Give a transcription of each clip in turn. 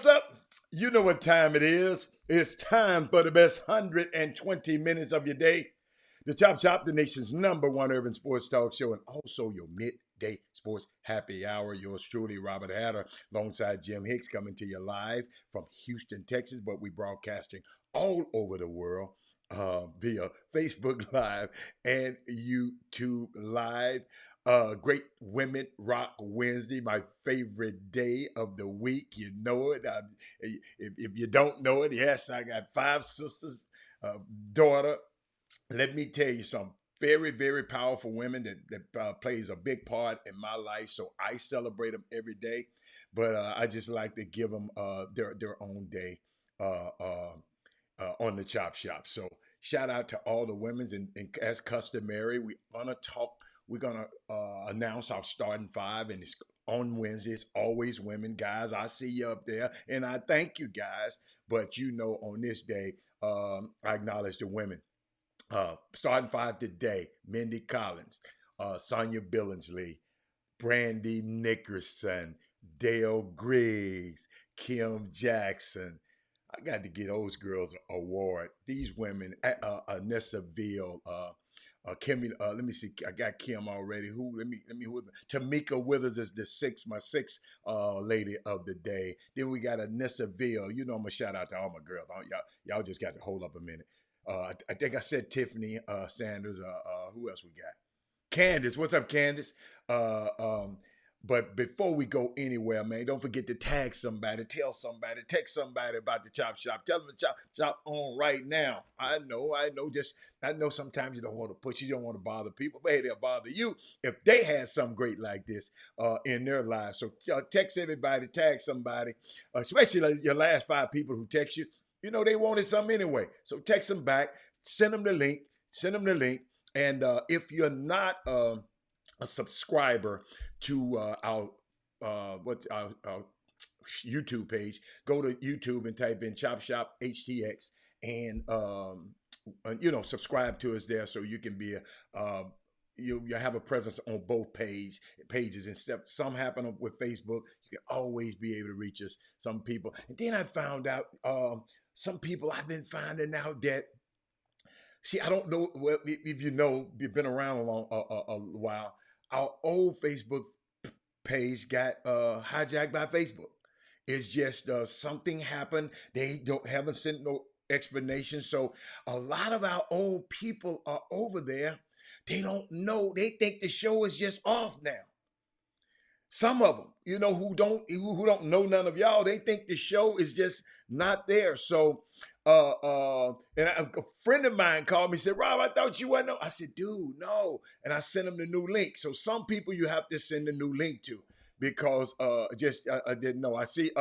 what's up? You know what time it is. It's time for the best 120 minutes of your day. The Chop Chop, the nation's number one urban sports talk show, and also your midday sports happy hour. Yours truly, Robert Hatter, alongside Jim Hicks, coming to you live from Houston, Texas, but we broadcasting all over the world via Facebook Live and YouTube Live. Great Women Rock Wednesday, my favorite day of the week. You know it. If you don't know it, yes, I got five sisters, daughter. Let me tell you something. Very, very powerful women that plays a big part in my life. So I celebrate them every day, but I just like to give them their own day uh, uh, on the Chop Shop. So shout out to all the women's, and as customary, we're gonna announce our starting five, and it's on Wednesdays. Always women, guys. I see you up there, and I thank you guys. But you know, on this day, I acknowledge the women. Starting five today: Mindy Collins, Sonia Billingsley, Brandy Nickerson, Dale Griggs, Kim Jackson. I got to get those girls an award. These women, Anessa Ville, Kimmy. Let me see. I got Kim already. Who? Let me. Who? Tamika Withers is my sixth lady of the day. Then we got Anessa Ville. You know, I'm gonna shout out to all my girls. Y'all just got to hold up a minute. I think I said Tiffany Sanders. Who else we got? Candace. What's up, Candace? Uh, um, but before we go anywhere, man, don't forget to tag somebody, tell somebody, text somebody about the Chop Shop. Tell them the Chop Shop on right now. I know. I know sometimes you don't want to push, you don't want to bother people, but hey, they'll bother you if they had something great like this in their lives. So text everybody, tag somebody, especially like your last five people who text you. You know they wanted something anyway. So text them back, send them the link, and if you're not a subscriber to our YouTube page, go to YouTube and type in Chop Shop HTX, and subscribe to us there so you can be a you have a presence on both pages and stuff. Some happen with Facebook. You can always be able to reach us. Some people, and then I found out some people I've been finding out that. See, I don't know if you know, you've been around a while. Our old Facebook page got hijacked by Facebook. It's just something happened. They haven't sent no explanation. So a lot of our old people are over there. They don't know. They think the show is just off now. Some of them, who don't know none of y'all, they think the show is just not there. So, a friend of mine called me and said, "Rob, I thought you wasn't." I said, "Dude, no." And I sent him the new link. So some people you have to send the new link to because I didn't know. I see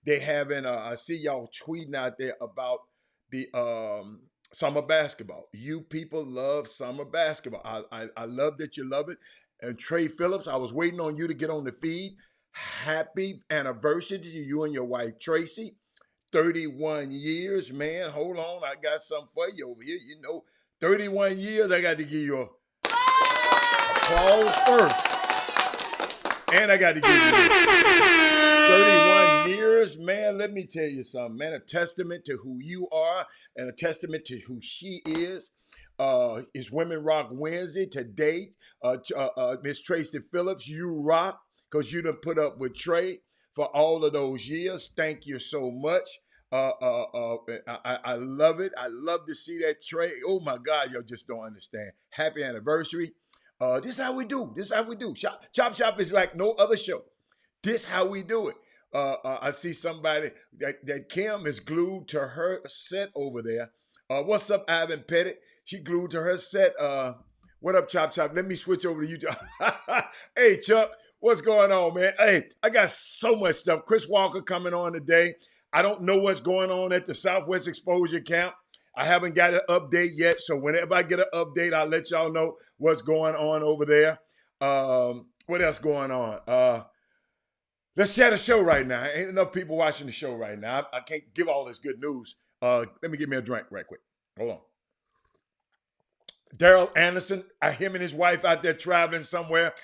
they having I see y'all tweeting out there about the summer basketball. You people love summer basketball. I love that you love it. And Trey Phillips, I was waiting on you to get on the feed. Happy anniversary to you and your wife, Tracy. 31 years, man. Hold on. I got something for you over here. 31 years, I got to give you a applause first. And I got to give you 31 years, man. Let me tell you something, man. A testament to who you are and a testament to who she is. It's Women Rock Wednesday today. Miss Tracy Phillips, you rock because you done put up with Trey for all of those years. Thank you so much. I love it. I love to see that, Trey. Oh my God, y'all just don't understand. Happy anniversary. This is how we do. Chop Shop is like no other show. This how we do it. I see somebody that Kim is glued to her set over there. What's up, Ivan Pettit? She glued to her set. What up, Chop Chop? Let me switch over to you. Hey, Chuck, what's going on, man? Hey, I got so much stuff. Chris Walker coming on today. I don't know what's going on at the Southwest Exposure Camp. I haven't got an update yet, so whenever I get an update, I'll let y'all know what's going on over there. What else going on? Let's share the show right now. Ain't enough people watching the show right now. I can't give all this good news. Let me get me a drink right quick. Hold on. Daryl Anderson, him and his wife out there traveling somewhere.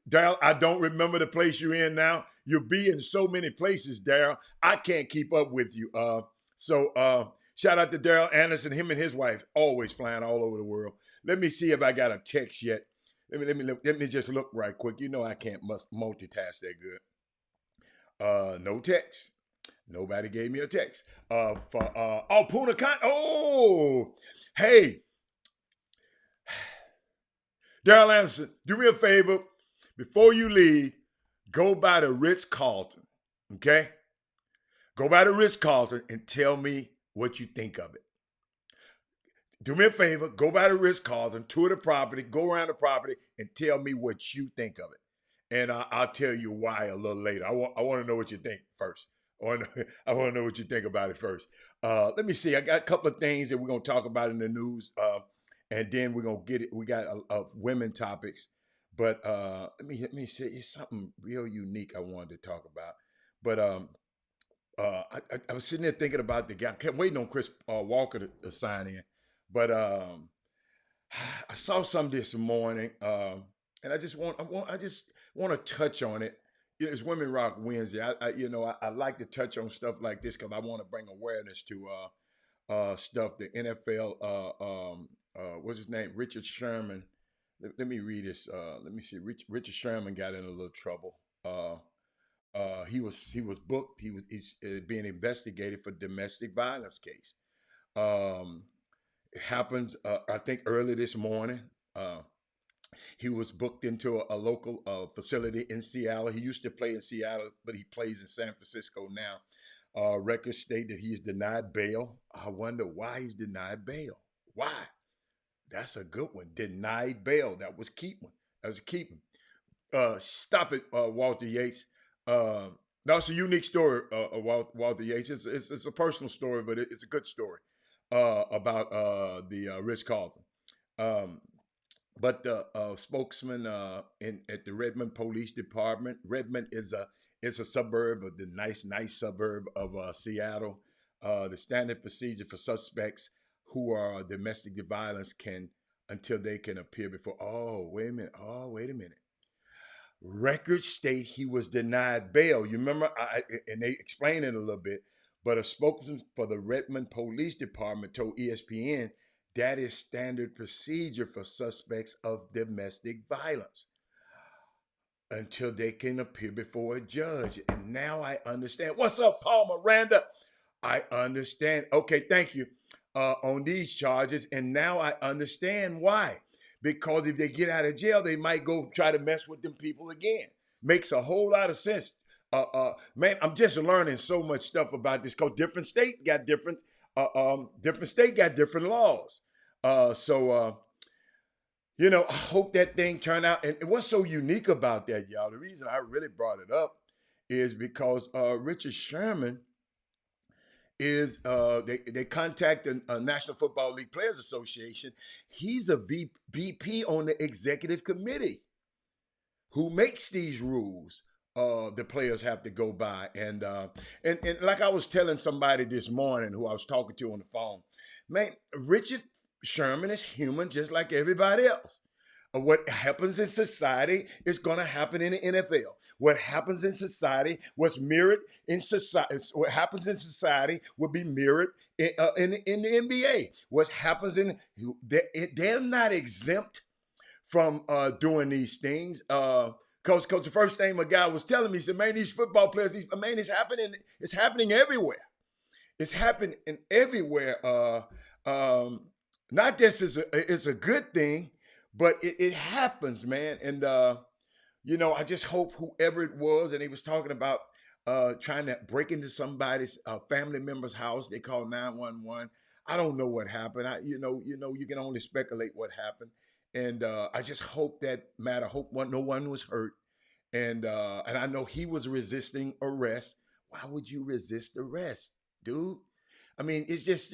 Daryl, I don't remember the place you're in now. You'll be in so many places, Daryl. I can't keep up with you. Shout out to Daryl Anderson, him and his wife, always flying all over the world. Let me see if I got a text yet. Let me just look right quick. You know I can't multitask that good. No text. Nobody gave me a text. Punta Cana. Oh, hey, Daryl Anderson, do me a favor. Before you leave, go by the Ritz Carlton. Okay? Go by the Ritz Carlton and tell me what you think of it. Do me a favor, go by the Ritz Carlton, tour the property, go around the property, and tell me what you think of it. And I'll tell you why a little later. I want to know what you think first. I want to know what you think about it first. Let me see. I got a couple of things that we're gonna talk about in the news, and then we're gonna get it. We got women topics, but let me see. It's something real unique I wanted to talk about. But I was sitting there thinking about the guy. I kept waiting on Chris Walker to sign in, but I saw some this morning, and I just want to touch on it. It's Women Rock Wednesday. I like to touch on stuff like this because I want to bring awareness to stuff. The NFL, what's his name? Richard Sherman. Let me read this. Let me see. Richard Sherman got in a little trouble. He was booked. He's being investigated for domestic violence case. Um, it happens, I think, early this morning. He was booked into a local facility in Seattle. He used to play in Seattle, but he plays in San Francisco now. Records state that he's denied bail. I wonder why he's denied bail. Why? That's a good one. Denied bail. That was keep one. That was a keep one. Stop it, Walter Yates. Uh, that's a unique story, Walter Yates. It's a personal story, but it's a good story about the Ritz Carlton. Um, but the spokesman at the Redmond Police Department, Redmond is a suburb of the nice suburb of Seattle. The standard procedure for suspects who are domestic violence can until they can appear before. Oh, wait a minute. Oh, wait a minute. Records state he was denied bail. You remember, and they explain it a little bit, but a spokesman for the Redmond Police Department told ESPN that is standard procedure for suspects of domestic violence until they can appear before a judge. And now I understand. What's up, Paul Miranda? I understand. Okay, thank you on these charges. And now I understand why. Because if they get out of jail, they might go try to mess with them people again. Makes a whole lot of sense. Man, I'm just learning so much stuff about this. Cause different state got different laws. I hope that thing turned out. And what's so unique about that, y'all? The reason I really brought it up is because Richard Sherman is they contact the National Football League Players Association. He's a VP on the executive committee who makes these rules. The players have to go by, and like I was telling somebody this morning who I was talking to on the phone, man, Richard Sherman is human just like everybody else. What happens in society is going to happen in the NFL. What happens in society, what's mirrored in society, what happens in society will be mirrored in the NBA. What happens they're not exempt from doing these things. Because the first thing my guy was telling me, he said, man, these football players, man, it's happening everywhere. It's happening everywhere. Not this is a good thing, but it happens, man. And I just hope whoever it was, and he was talking about trying to break into somebody's family member's house. They call 911. I don't know what happened. You can only speculate what happened. And I just hope no one was hurt. And I know he was resisting arrest. Why would you resist arrest, dude? I mean, it's just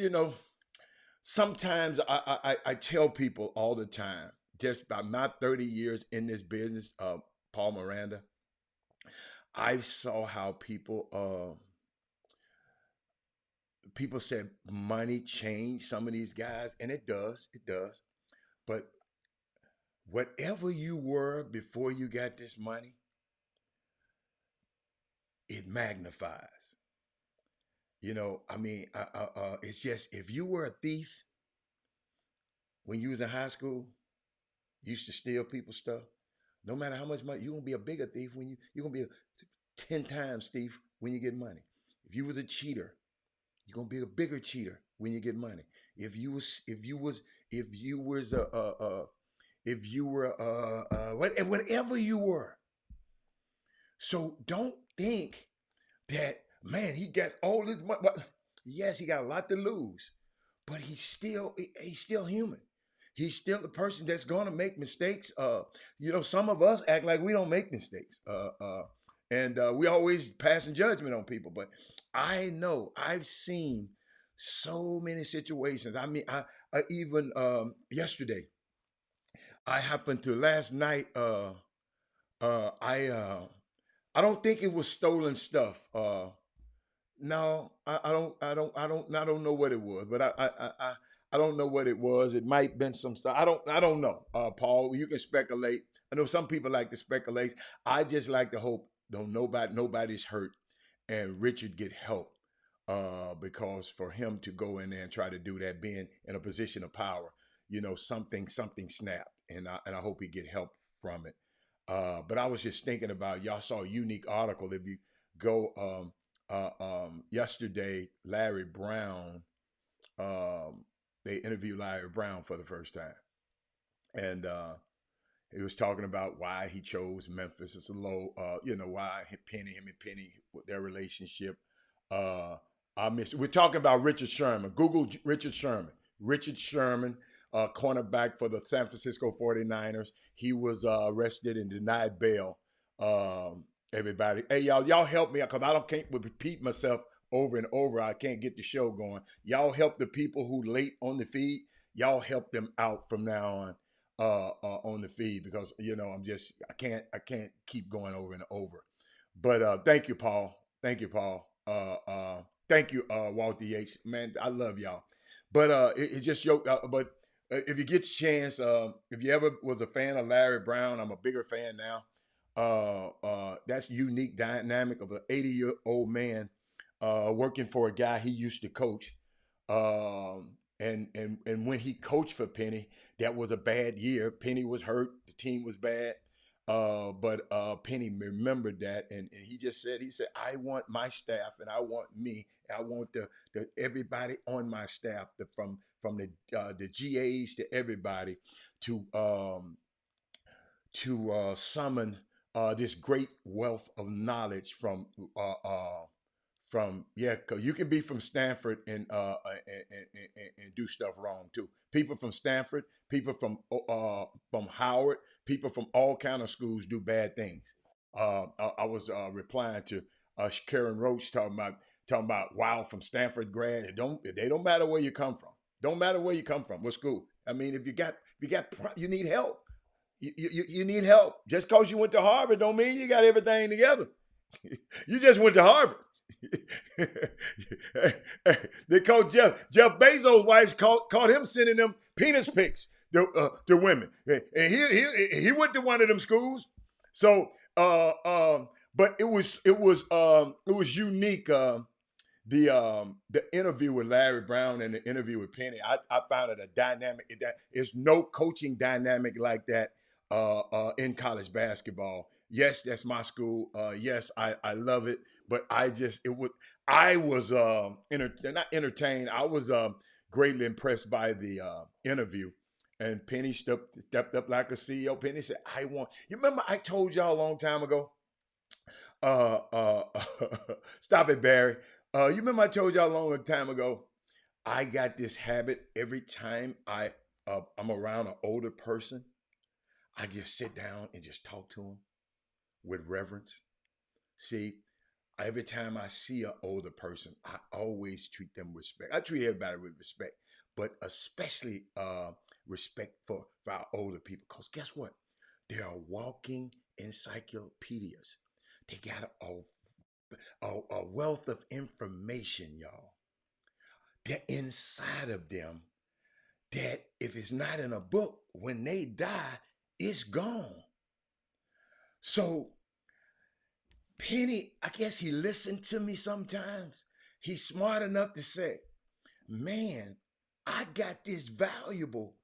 sometimes I tell people all the time, just by my 30 years in this business, Paul Miranda, I saw how people said money changed some of these guys, and it does. But whatever you were before you got this money, it magnifies. I mean, it's just if you were a thief when you was in high school, you used to steal people's stuff. No matter how much money, you're gonna be a bigger thief when you're gonna be a 10 times thief when you get money. If you was a cheater, you're gonna be a bigger cheater when you get money. If you was a if you were whatever you were. So don't think that, man, he got all this money. Yes, he got a lot to lose, but he's still human. He's still the person that's gonna make mistakes. Some of us act like we don't make mistakes. And we always passing judgment on people. But I know I've seen so many situations. I mean, I even yesterday, I happened to last night. Uh, I uh, I don't think it was stolen stuff. No, I don't know what it was, but I don't know what it was. It might have been some stuff. I don't know. Paul, you can speculate. I know some people like to speculate. I just like to hope don't nobody's hurt and Richard get help. Because for him to go in there and try to do that, being in a position of power, something snapped, and I hope he get help from it. But I was just thinking about y'all saw a unique article. If you go yesterday, Larry Brown, they interviewed Larry Brown for the first time, and he was talking about why he chose Memphis. It's a low, why him and Penny, their relationship. Uh, we're talking about Richard Sherman. Google Richard Sherman. Richard Sherman, cornerback for the San Francisco 49ers. He was arrested and denied bail. Everybody, hey, y'all help me out because I don't can't repeat myself over and over. I can't get the show going. Y'all help the people who late on the feed. Y'all help them out from now on the feed because I can't keep going over and over. But thank you, Paul. Thank you, Paul. Thank you, Walter Yates. Man, I love y'all. But it's just but if you get a chance, if you ever was a fan of Larry Brown, I'm a bigger fan now. That's unique dynamic of an 80-year-old man working for a guy he used to coach. And when he coached for Penny, that was a bad year. Penny was hurt. The team was bad. But Penny remembered that, and he said, I want my staff, and I want me, and I want the everybody on my staff, from the GAs to everybody, to summon this great wealth of knowledge from yeah, 'cause you can be from Stanford and do stuff wrong too. People from Stanford, people from Howard, people from all kind of schools do bad things. I was replying to Karen Roach talking about wow, from Stanford grad. They don't matter where you come from. Don't matter where you come from. What school? I mean, you need help. You need help. Just because you went to Harvard don't mean you got everything together. You just went to Harvard. They called Jeff Bezos' wife caught him sending them penis pics to women, and he went to one of them schools. So, but it was unique. The interview with Larry Brown and the interview with Penny, I found it a dynamic. It's no coaching dynamic like that in college basketball. Yes, that's my school. Yes, I love it. But I was not entertained. I was greatly impressed by the interview. And Penny stepped up like a CEO. Penny said, "I want." You remember I told y'all a long time ago. Uh, uh, Stop it, Barry. You remember I told y'all a long time ago. I got this habit every time I'm around an older person. I just sit down and just talk to them with reverence. See, every time I see an older person, I always treat them with respect. I treat everybody with respect, but especially respect for our older people. Because guess what? They are walking encyclopedias. They got a wealth of information, y'all. They're inside of them that if it's not in a book, when they die, it's gone. So Penny, I guess he listened to me sometimes. He's smart enough to say, man, I got this valuable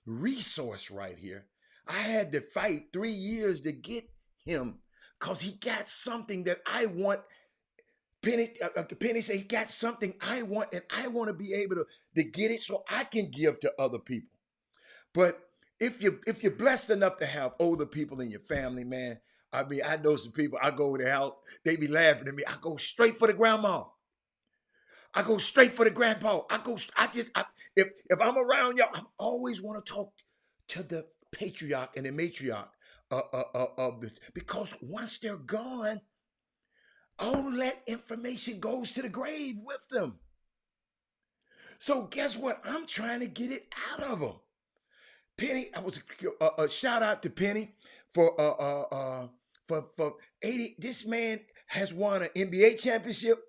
resource right here. I had to fight 3 years to get him because he got something that I want. Penny said he got something I want, and I want to be able to get it so I can give to other people. But if you're blessed enough to have older people in your family, man, I mean, I know some people. I go over their house, they be laughing at me. I go straight for the grandma. I go straight for the grandpa. If I'm around y'all, I always want to talk to the patriarch and the matriarch of this, because once they're gone, all that information goes to the grave with them. So guess what? I'm trying to get it out of them. Penny, I was a shout out to Penny for 80. This man has won an NBA championship.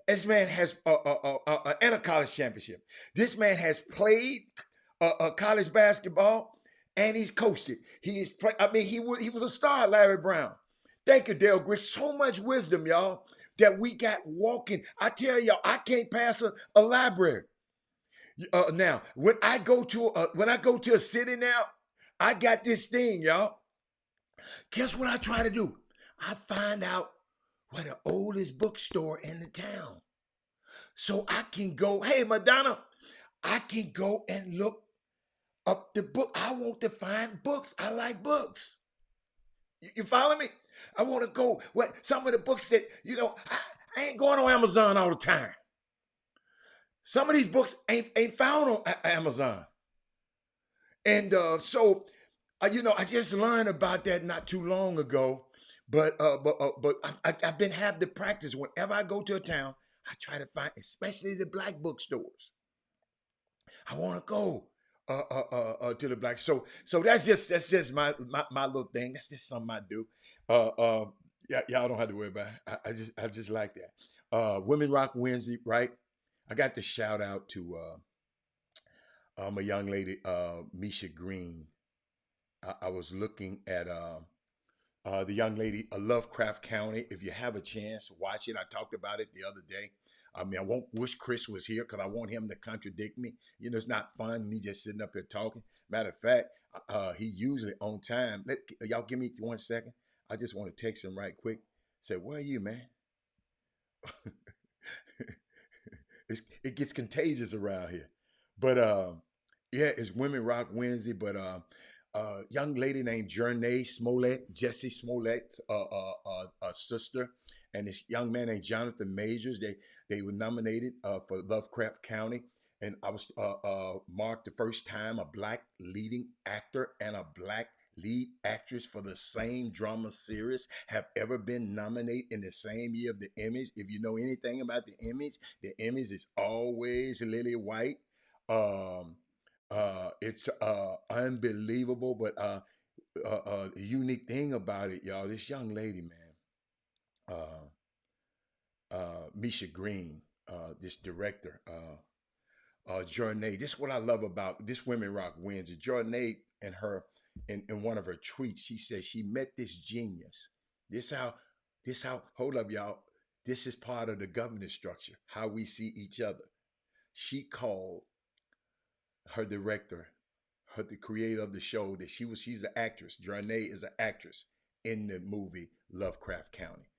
This man has and a college championship. This man has played college basketball and he's coached it. He is play, I mean, he was a star, Larry Brown. Thank you, Dale Griggs. So much wisdom, y'all, that we got walking. I tell y'all, I can't pass a library. Now, when I go to a city now, I got this thing, y'all. Guess what I try to do? I find out where the oldest bookstore in the town. So I can go, hey, Madonna, I can go and look up the book. I want to find books. I like books. You follow me? I want to go what some of the books that, I ain't going on Amazon all the time. Some of these books ain't found on Amazon. And I just learned about that not too long ago. I've been having the practice. Whenever I go to a town, I try to find, especially the black bookstores. I want to go to the black. So that's just my little thing. That's just something I do. Yeah, y'all don't have to worry about it. I just like that. Women Rock Wednesday, right? I got to shout out to a young lady, Misha Green. I was looking at the young lady, Lovecraft County. If you have a chance, watch it. I talked about it the other day. I mean, I won't wish Chris was here because I want him to contradict me. It's not fun me just sitting up here talking. Matter of fact, he usually on time. Y'all give me 1 second. I just want to text him right quick. Say, where are you, man? It gets contagious around here. But yeah, it's Women Rock Wednesday. But young lady named Jernay Smollett, Jesse Smollett's sister, and this young man named Jonathan Majors. They were nominated for Lovecraft County, and I was marked the first time a black leading actor and a black lead actress for the same drama series have ever been nominated in the same year of the Emmys. If you know anything about the Emmys is always Lily White. Um, it's unbelievable, but the unique thing about it, y'all, this young lady, man, Misha Green, this director, Jernay. This is what I love about this Women Rock Wednesday. Jernay and her, in one of her tweets, she says she met this genius. This how, hold up, y'all. This is part of the governance structure, how we see each other. She called her director, the creator of the show, that she's the actress. Jernay is an actress in the movie Lovecraft County.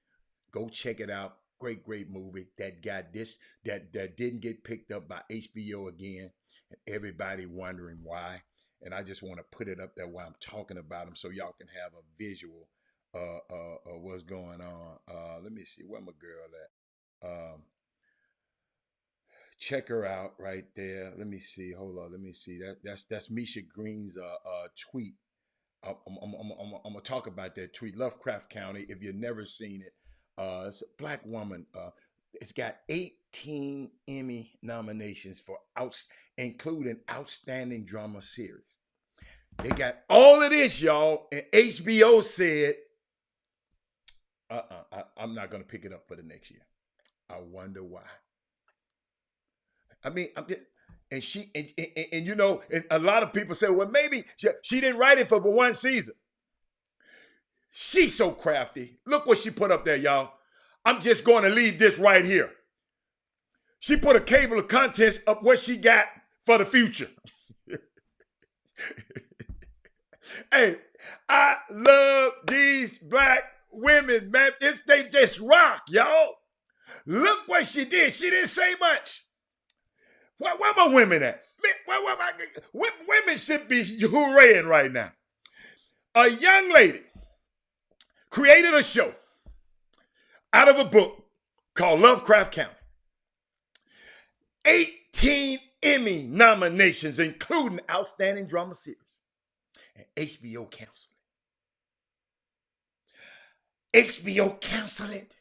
Go check it out. Great, great movie that got this that didn't get picked up by HBO again, and everybody wondering why. And I just want to put it up there while I'm talking about them, so y'all can have a visual of what's going on. Let me see where my girl at. Check her out right there. Let me see. Hold on. Let me see. That's Misha Green's tweet. I'm gonna talk about that tweet. Lovecraft County. If you've never seen it, it's a black woman. It's got 18 Emmy nominations for including outstanding drama series. They got all of this, y'all, and HBO said, I'm not gonna pick it up for the next year. I wonder why. I mean, And you know, and a lot of people say, well, maybe she didn't write it for but one season. She's so crafty. Look what she put up there, y'all. I'm just going to leave this right here. She put a table of contents of what she got for the future. Hey, I love these black women, man. They just rock, y'all. Look what she did. She didn't say much. Where my women at? Women should be hooraying right now. A young lady created a show out of a book called Lovecraft County. 18 Emmy nominations, including Outstanding Drama Series and HBO canceled it. HBO canceled it.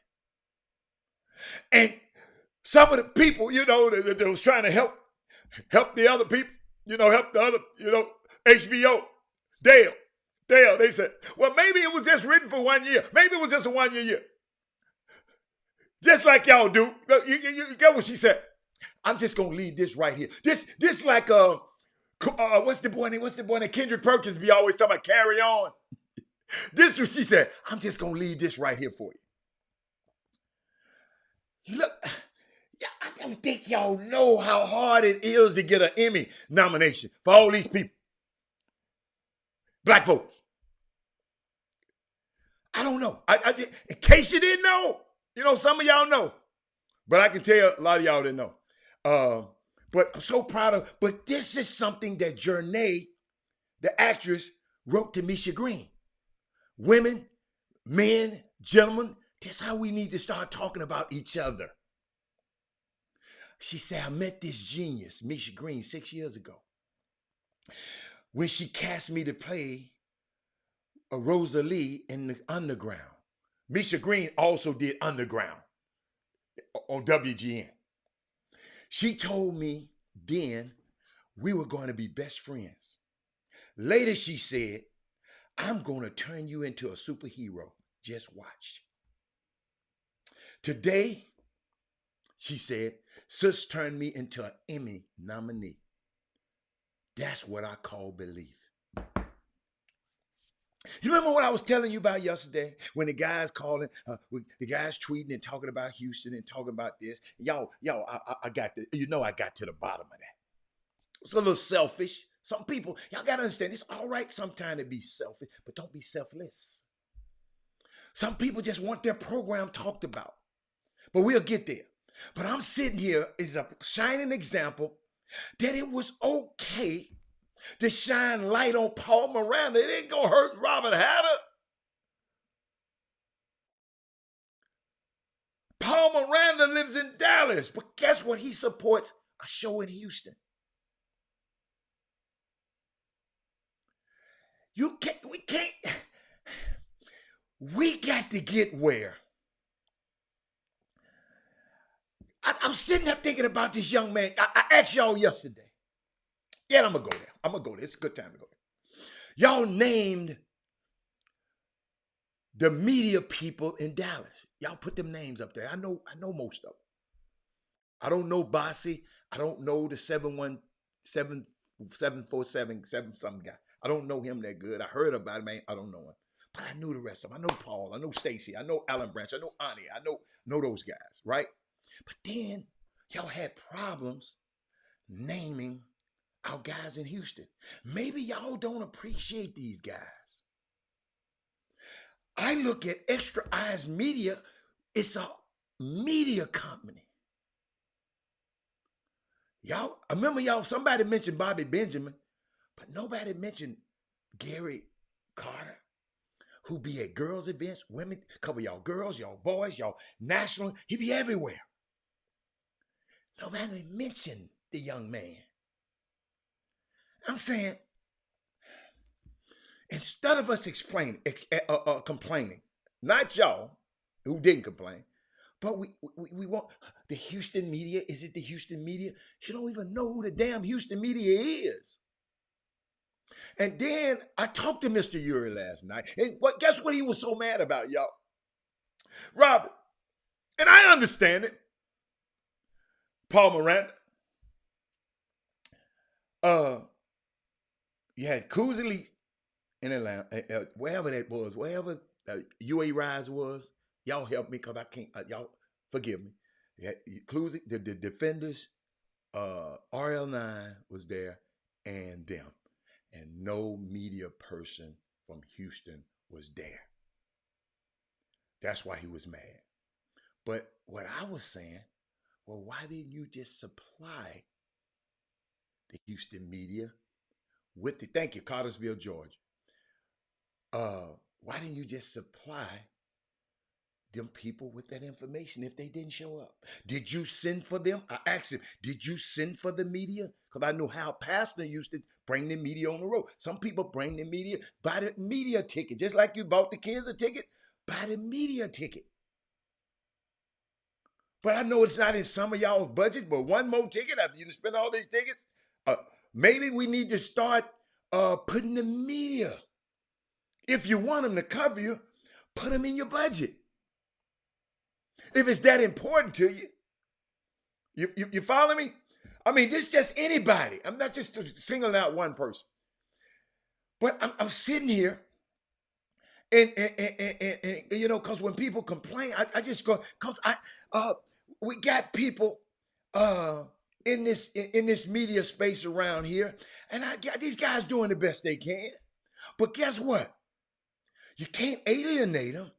And some of the people, you know, that was trying to help the other people, you know, help the other, you know, HBO, Dale, they said, well, maybe it was just written for 1 year. Maybe it was just a 1 year. Just like y'all do. You get what she said? I'm just going to leave this right here. This like, what's the boy name? Kendrick Perkins be always talking about Carry On. This is what she said. I'm just going to leave this right here for you. Look, I don't think y'all know how hard it is to get an Emmy nomination for all these people. Black folks. I don't know. I just, in case you didn't know, you know, some of y'all know. But I can tell a lot of y'all didn't know. But I'm so proud of, but this is something that Jernay, the actress, wrote to Misha Green. Women, men, gentlemen, that's how we need to start talking about each other. She said, I met this genius, Misha Green, 6 years ago, when she cast me to play a Rosalie in the Underground. Misha Green also did Underground on WGN. She told me then we were going to be best friends. Later, she said, I'm going to turn you into a superhero. Just watch. Today, she said, Sis turned me into an Emmy nominee. That's what I call belief. You remember what I was telling you about yesterday when the guys calling, the guys tweeting and talking about Houston and talking about this? Y'all, I got the, you know, I got to the bottom of that. It's a little selfish. Some people, y'all got to understand, it's all right sometimes to be selfish, but don't be selfless. Some people just want their program talked about, but we'll get there. But I'm sitting here as a shining example that it was okay to shine light on Paul Miranda. It ain't gonna hurt Robert Hatter. Paul Miranda lives in Dallas, but guess what? He supports a show in Houston. We got to get where. I'm sitting there thinking about this young man. I asked y'all yesterday. Yeah, I'm going to go there. It's a good time to go there. Y'all named the media people in Dallas. Y'all put them names up there. I know most of them. I don't know Bossy. I don't know the 747 something guy. I don't know him that good. I heard about him. I don't know him. But I knew the rest of them. I know Paul. I know Stacy. I know Alan Branch. I know Ani. I know those guys, right? But then y'all had problems naming our guys in Houston. Maybe y'all don't appreciate these guys. I look at Extra Eyes Media. It's a media company. Y'all, I remember somebody mentioned Bobby Benjamin, but nobody mentioned Gary Carter, who be at girls' events, women, cover y'all girls, y'all boys, y'all national. He be everywhere. Nobody mentioned the young man. I'm saying, instead of us complaining, not y'all who didn't complain, but we want the Houston media. Is it the Houston media? You don't even know who the damn Houston media is. And then I talked to Mr. Uri last night, and guess what he was so mad about, y'all? Robert, and I understand it. Paul Miranda, Uh, you had Kuzali in Atlanta, wherever that was, wherever UA Rise was. Y'all help me because I can't. Y'all forgive me. You had Kuzali, the defenders. RL9 was there, and them, and no media person from Houston was there. That's why he was mad. But what I was saying, well, why didn't you just supply the Houston media with the, thank you, Cartersville, Georgia. Why didn't you just supply them people with that information if they didn't show up? Did you send for them? I asked him, did you send for the media? Because I know how Pastor used to bring the media on the road. Some people bring the media, buy the media ticket, just like you bought the kids a ticket, buy the media ticket. But I know it's not in some of y'all's budgets, but one more ticket after you spend all these tickets, maybe we need to start putting the media. If you want them to cover you, put them in your budget. If it's that important to you, you follow me? I mean, this is just anybody. I'm not just singling out one person. But I'm sitting here, and you know, because when people complain, I just go, because we got people in this media space around here, and I got these guys doing the best they can. But guess what? You can't alienate them.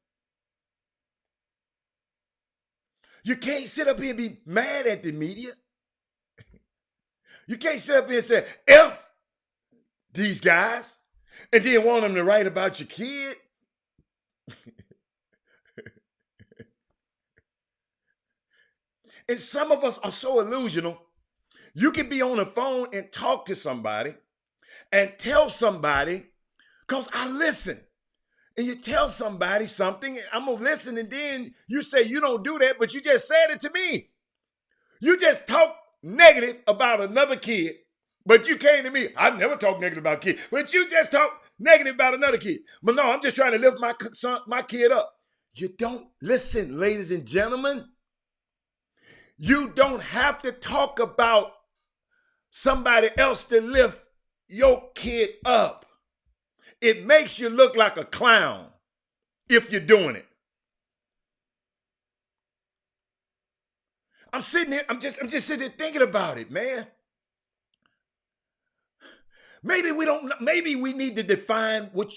You can't sit up here and be mad at the media. You can't sit up here and say, F these guys, and then want them to write about your kid. And some of us are so illusional. You can be on the phone and talk to somebody and tell somebody, because I listen. And you tell somebody something, I'm going to listen, and then you say you don't do that, but you just said it to me. You just talk negative about another kid, but you came to me. I never talk negative about kids, but you just talk negative about another kid. But no, I'm just trying to lift my kid up. You don't listen, ladies and gentlemen. You don't have to talk about somebody else to lift your kid up. It makes you look like a clown if you're doing it. I'm sitting here, I'm just sitting there thinking about it, man. Maybe we need to define what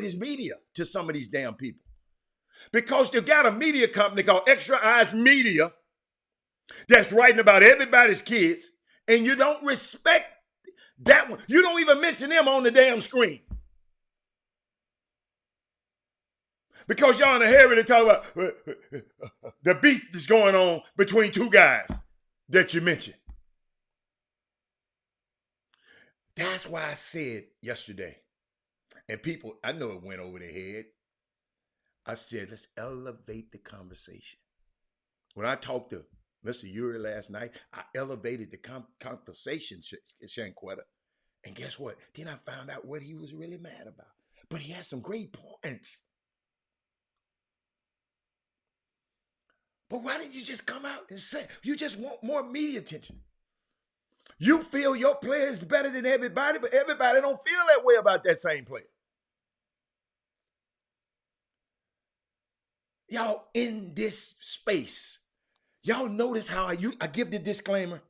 is media to some of these damn people. Because you got a media company called Extra Eyes Media that's writing about everybody's kids, and you don't respect that one. You don't even mention them on the damn screen. Because y'all in a hurry to talk about the beef that's going on between two guys that you mentioned. That's why I said yesterday, and people, I know it went over their head. I said, let's elevate the conversation. When I talked to Mr. Uri last night, I elevated the conversation, Shanquetta. And guess what? Then I found out what he was really mad about. But he had some great points. But why didn't you just come out and say, you just want more media attention? You feel your player is better than everybody, but everybody don't feel that way about that same player. Y'all in this space, y'all notice how I give the disclaimer.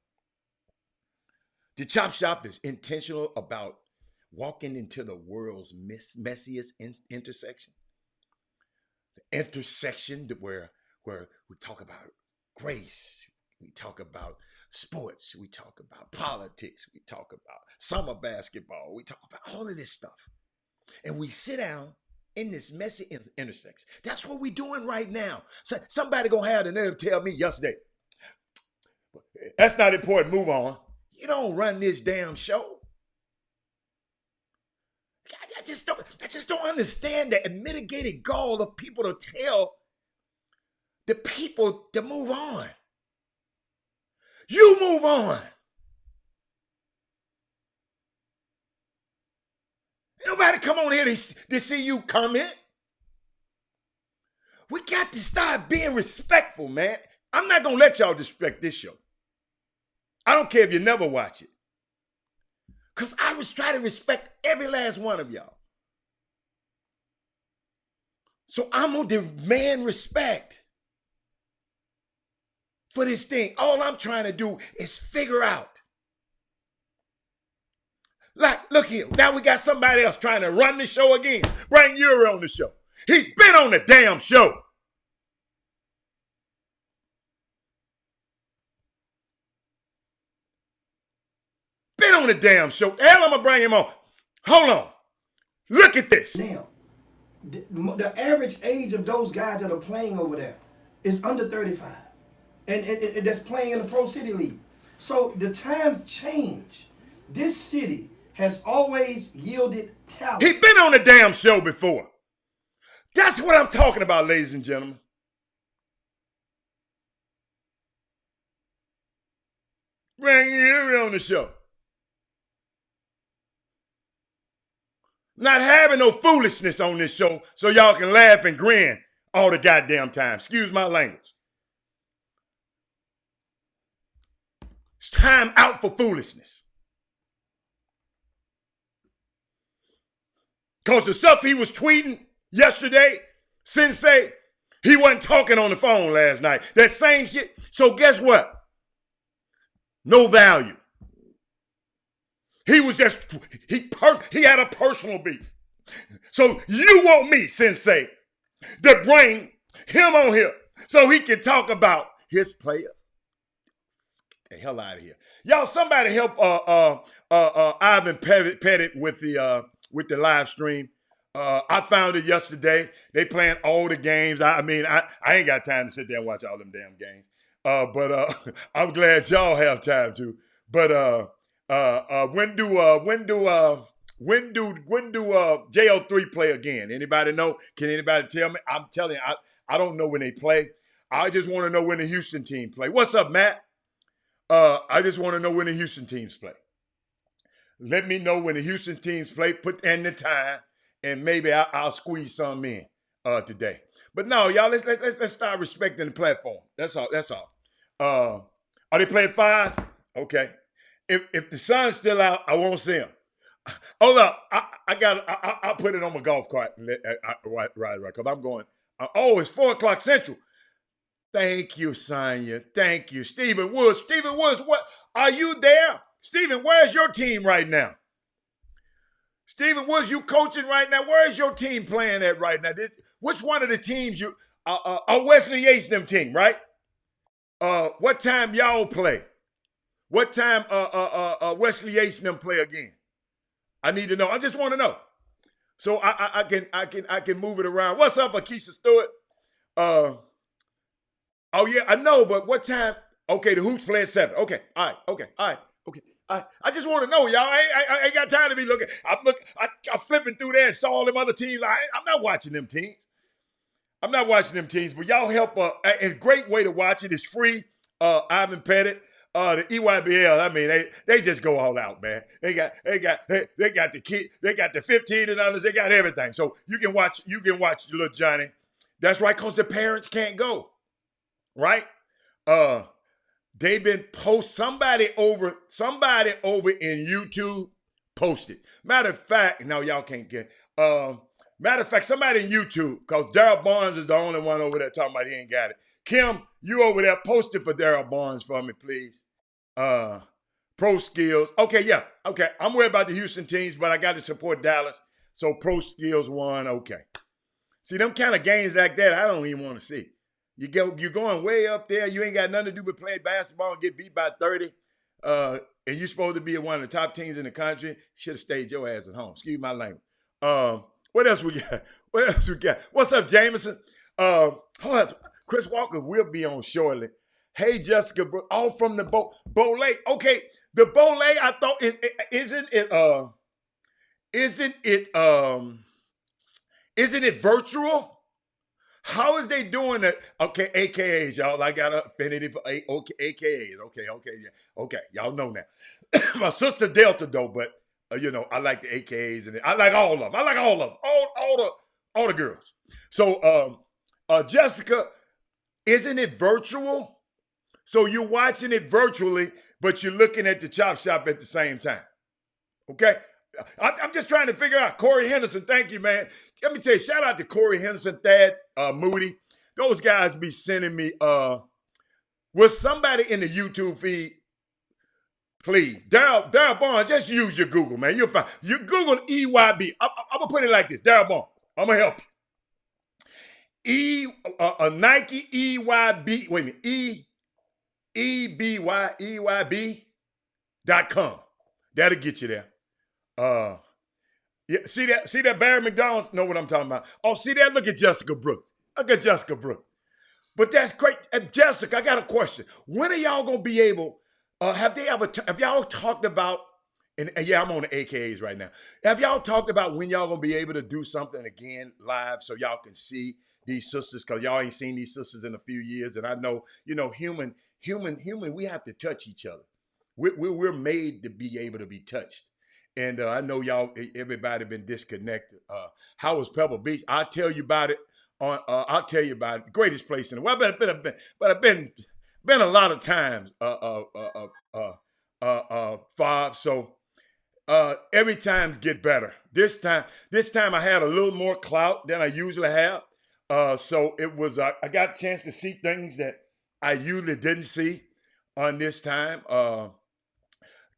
The Chop Shop is intentional about walking into the world's messiest intersection. The intersection where we talk about grace, we talk about sports, we talk about politics, we talk about summer basketball, we talk about all of this stuff. And we sit down in this messy intersection. That's what we're doing right now. So somebody gonna have the nerve to tell me yesterday, that's not important, move on. You don't run this damn show. I just don't understand the mitigated gall of people to tell the people to move on. You move on. Nobody come on here to see you comment. We got to start being respectful, man. I'm not going to let y'all disrespect this show. I don't care if you never watch it. Because I was trying to respect every last one of y'all. So I'm going to demand respect for this thing. All I'm trying to do is figure out. Like, look here. Now we got somebody else trying to run the show again. Bring Yuri on the show. He's been on the damn show. Been on the damn show. Hell, I'm going to bring him on. Hold on. Look at this. Now, the average age of those guys that are playing over there is under 35. And that's playing in the Pro City League. So the times change. This city has always yielded talent. He's been on the damn show before. That's what I'm talking about, ladies and gentlemen. Bring Yuri on the show. Not having no foolishness on this show so y'all can laugh and grin all the goddamn time. Excuse my language. It's time out for foolishness. Because the stuff he was tweeting yesterday, Sensei, he wasn't talking on the phone last night. That same shit. So guess what? No value. He was just, he had a personal beef. So you want me, Sensei, to bring him on here so he can talk about his players? Get the hell out of here. Y'all, somebody help Ivan Pettit with the live stream. I found it yesterday. They playing all the games. I ain't got time to sit there and watch all them damn games. But I'm glad y'all have time to. But when do JO3 play again? Anybody know? Can anybody tell me? I'm telling you, I don't know when they play. I just want to know when the Houston team play. What's up, Matt? I just want to know when the Houston teams play. Let me know when the Houston teams play. Put in the time, and maybe I'll squeeze some in today. But no, y'all, let's start respecting the platform. That's all. Are they playing 5? Okay. If the sun's still out, I won't see him. Hold up, I'll put it on my golf cart and right, because I'm going. It's 4:00 Central. Thank you, Sonya. Thank you, Stephen Woods. Stephen Woods, what are you there? Stephen, where's your team right now? Stephen Woods, you coaching right now? Where's your team playing at right now? Which one of the teams you? Wesley Yates them team, right? What time y'all play? What time Wesley Yates and them play again? I need to know. I just want to know. So I can move it around. What's up, Akisa Stewart? Oh yeah, I know, but what time? Okay, the Hoops play at 7. Okay, all right, okay. I just want to know, y'all. I ain't got time to be looking. I'm flipping through there and saw all them other teams. I'm not watching them teams. But y'all help. A great way to watch it is free. Ivan Pettit. The EYBL, I mean, they just go all out, man. They got the kid, they got the 15 and others, they got everything. So you can watch little Johnny. That's right, because the parents can't go. Right? They've been somebody over in YouTube posted. Matter of fact, no, y'all can't get. Matter of fact, somebody in YouTube, because Daryl Barnes is the only one over there talking about he ain't got it. Kim, you over there, post it for Daryl Barnes for me, please. Pro Skills. Okay, yeah. Okay. I'm worried about the Houston teams, but I got to support Dallas. So Pro Skills won. Okay. See, them kind of games like that, I don't even want to see. You're going way up there. You ain't got nothing to do but play basketball and get beat by 30. And you're supposed to be one of the top teams in the country. Should have stayed your ass at home. Excuse my language. What else we got? What's up, Jameson? Chris Walker will be on shortly. Hey, Jessica, all from the Bowl. Okay, the Bowl, I thought, isn't it virtual? How is they doing it? Okay, AKAs, y'all. I got an affinity for AKAs. Okay, yeah. Okay, y'all know now. My sister Delta, though, but, I like the AKAs, and I like all of them. All the girls. So, Jessica, isn't it virtual? So you're watching it virtually, but you're looking at the chop shop at the same time. Okay? I'm just trying to figure out. Corey Henderson, thank you, man. Let me tell you, shout out to Corey Henderson, Thad, Moody. Those guys be sending me, with somebody in the YouTube feed, please. Darryl Barnes, just use your Google, man. You'll find, you Google EYB. I'm going to put it like this. Darryl Barnes, I'm going to help you. Nike EYB, wait a minute, EYB.com. That'll get you there. Yeah, see that Barry McDonald? Know what I'm talking about? Oh, see that? Look at Jessica Brooks. Look at Jessica Brooks. But that's great. Jessica, I got a question. When are y'all gonna be able? Have y'all talked about? And yeah, I'm on the AKAs right now. Have y'all talked about when y'all gonna be able to do something again live so y'all can see these sisters? Cause y'all ain't seen these sisters in a few years, and I know, human. We have to touch each other. We're made to be able to be touched. And I know everybody been disconnected. How was Pebble Beach? I'll tell you about it. I'll tell you about it. Greatest place in the world. But I've been a lot of times. Fob. So every time get better. This time I had a little more clout than I usually have. So it was. I got a chance to see things that I usually didn't see on this time.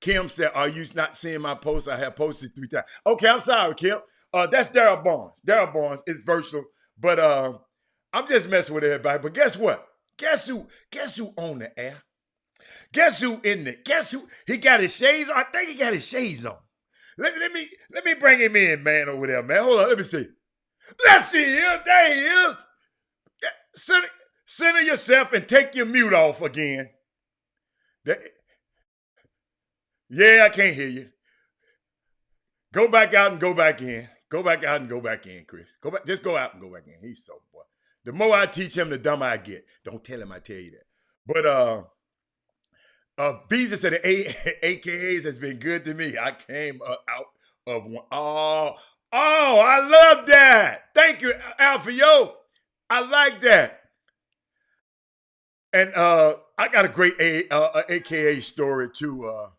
Kim said, "Are you not seeing my posts? I have posted 3 times." Okay, I'm sorry, Kim. That's Darryl Barnes. Darryl Barnes is virtual, but I'm just messing with everybody. But guess what? Guess who on the air? Guess who in the? Guess who? He got his shades on. I think he got his shades on. Let me bring him in, man, over there, man. Hold on, let me see. Let's see him. There he is. Center yourself and take your mute off again. Yeah, I can't hear you. Go back out and go back in. Go back out and go back in, Chris. Just go out and go back in. He's so boy. The more I teach him, the dumber I get. Don't tell him I tell you that. But Visa said the AKAs has been good to me. I came out of one. Oh, I love that. Thank you, Alfio. I like that. And I got a great AKA story too.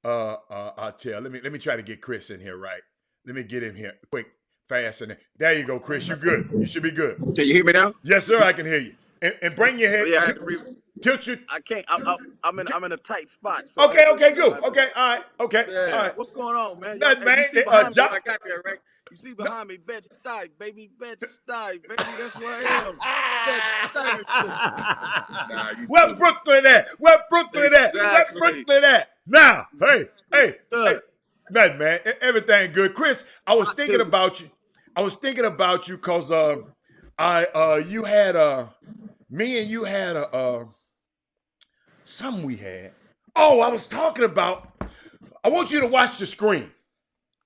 I'll tell. Let me try to get Chris in here, right? Let me get him here quick, fast, and there you go, Chris. You good? You should be good. Can you hear me now? Yes, sir. I can hear you. And bring your head. Yeah, I had to tilt your. I can't. I'm in a tight spot. So okay, good. Okay, all right. Okay, yeah. All right. What's going on, man? Nothing, man. You see behind me when I got there, right? You see behind me, Bed-Stuy, baby, Bed-Stuy, baby. That's where I am. Bed-Stuy. Where Brooklyn at? Where Brooklyn at? Where Brooklyn at? Now, hey. Nothing, man. Everything good. Chris, I was thinking about you. Because you had me and you had something we had. Oh, I was talking about. I want you to watch the screen.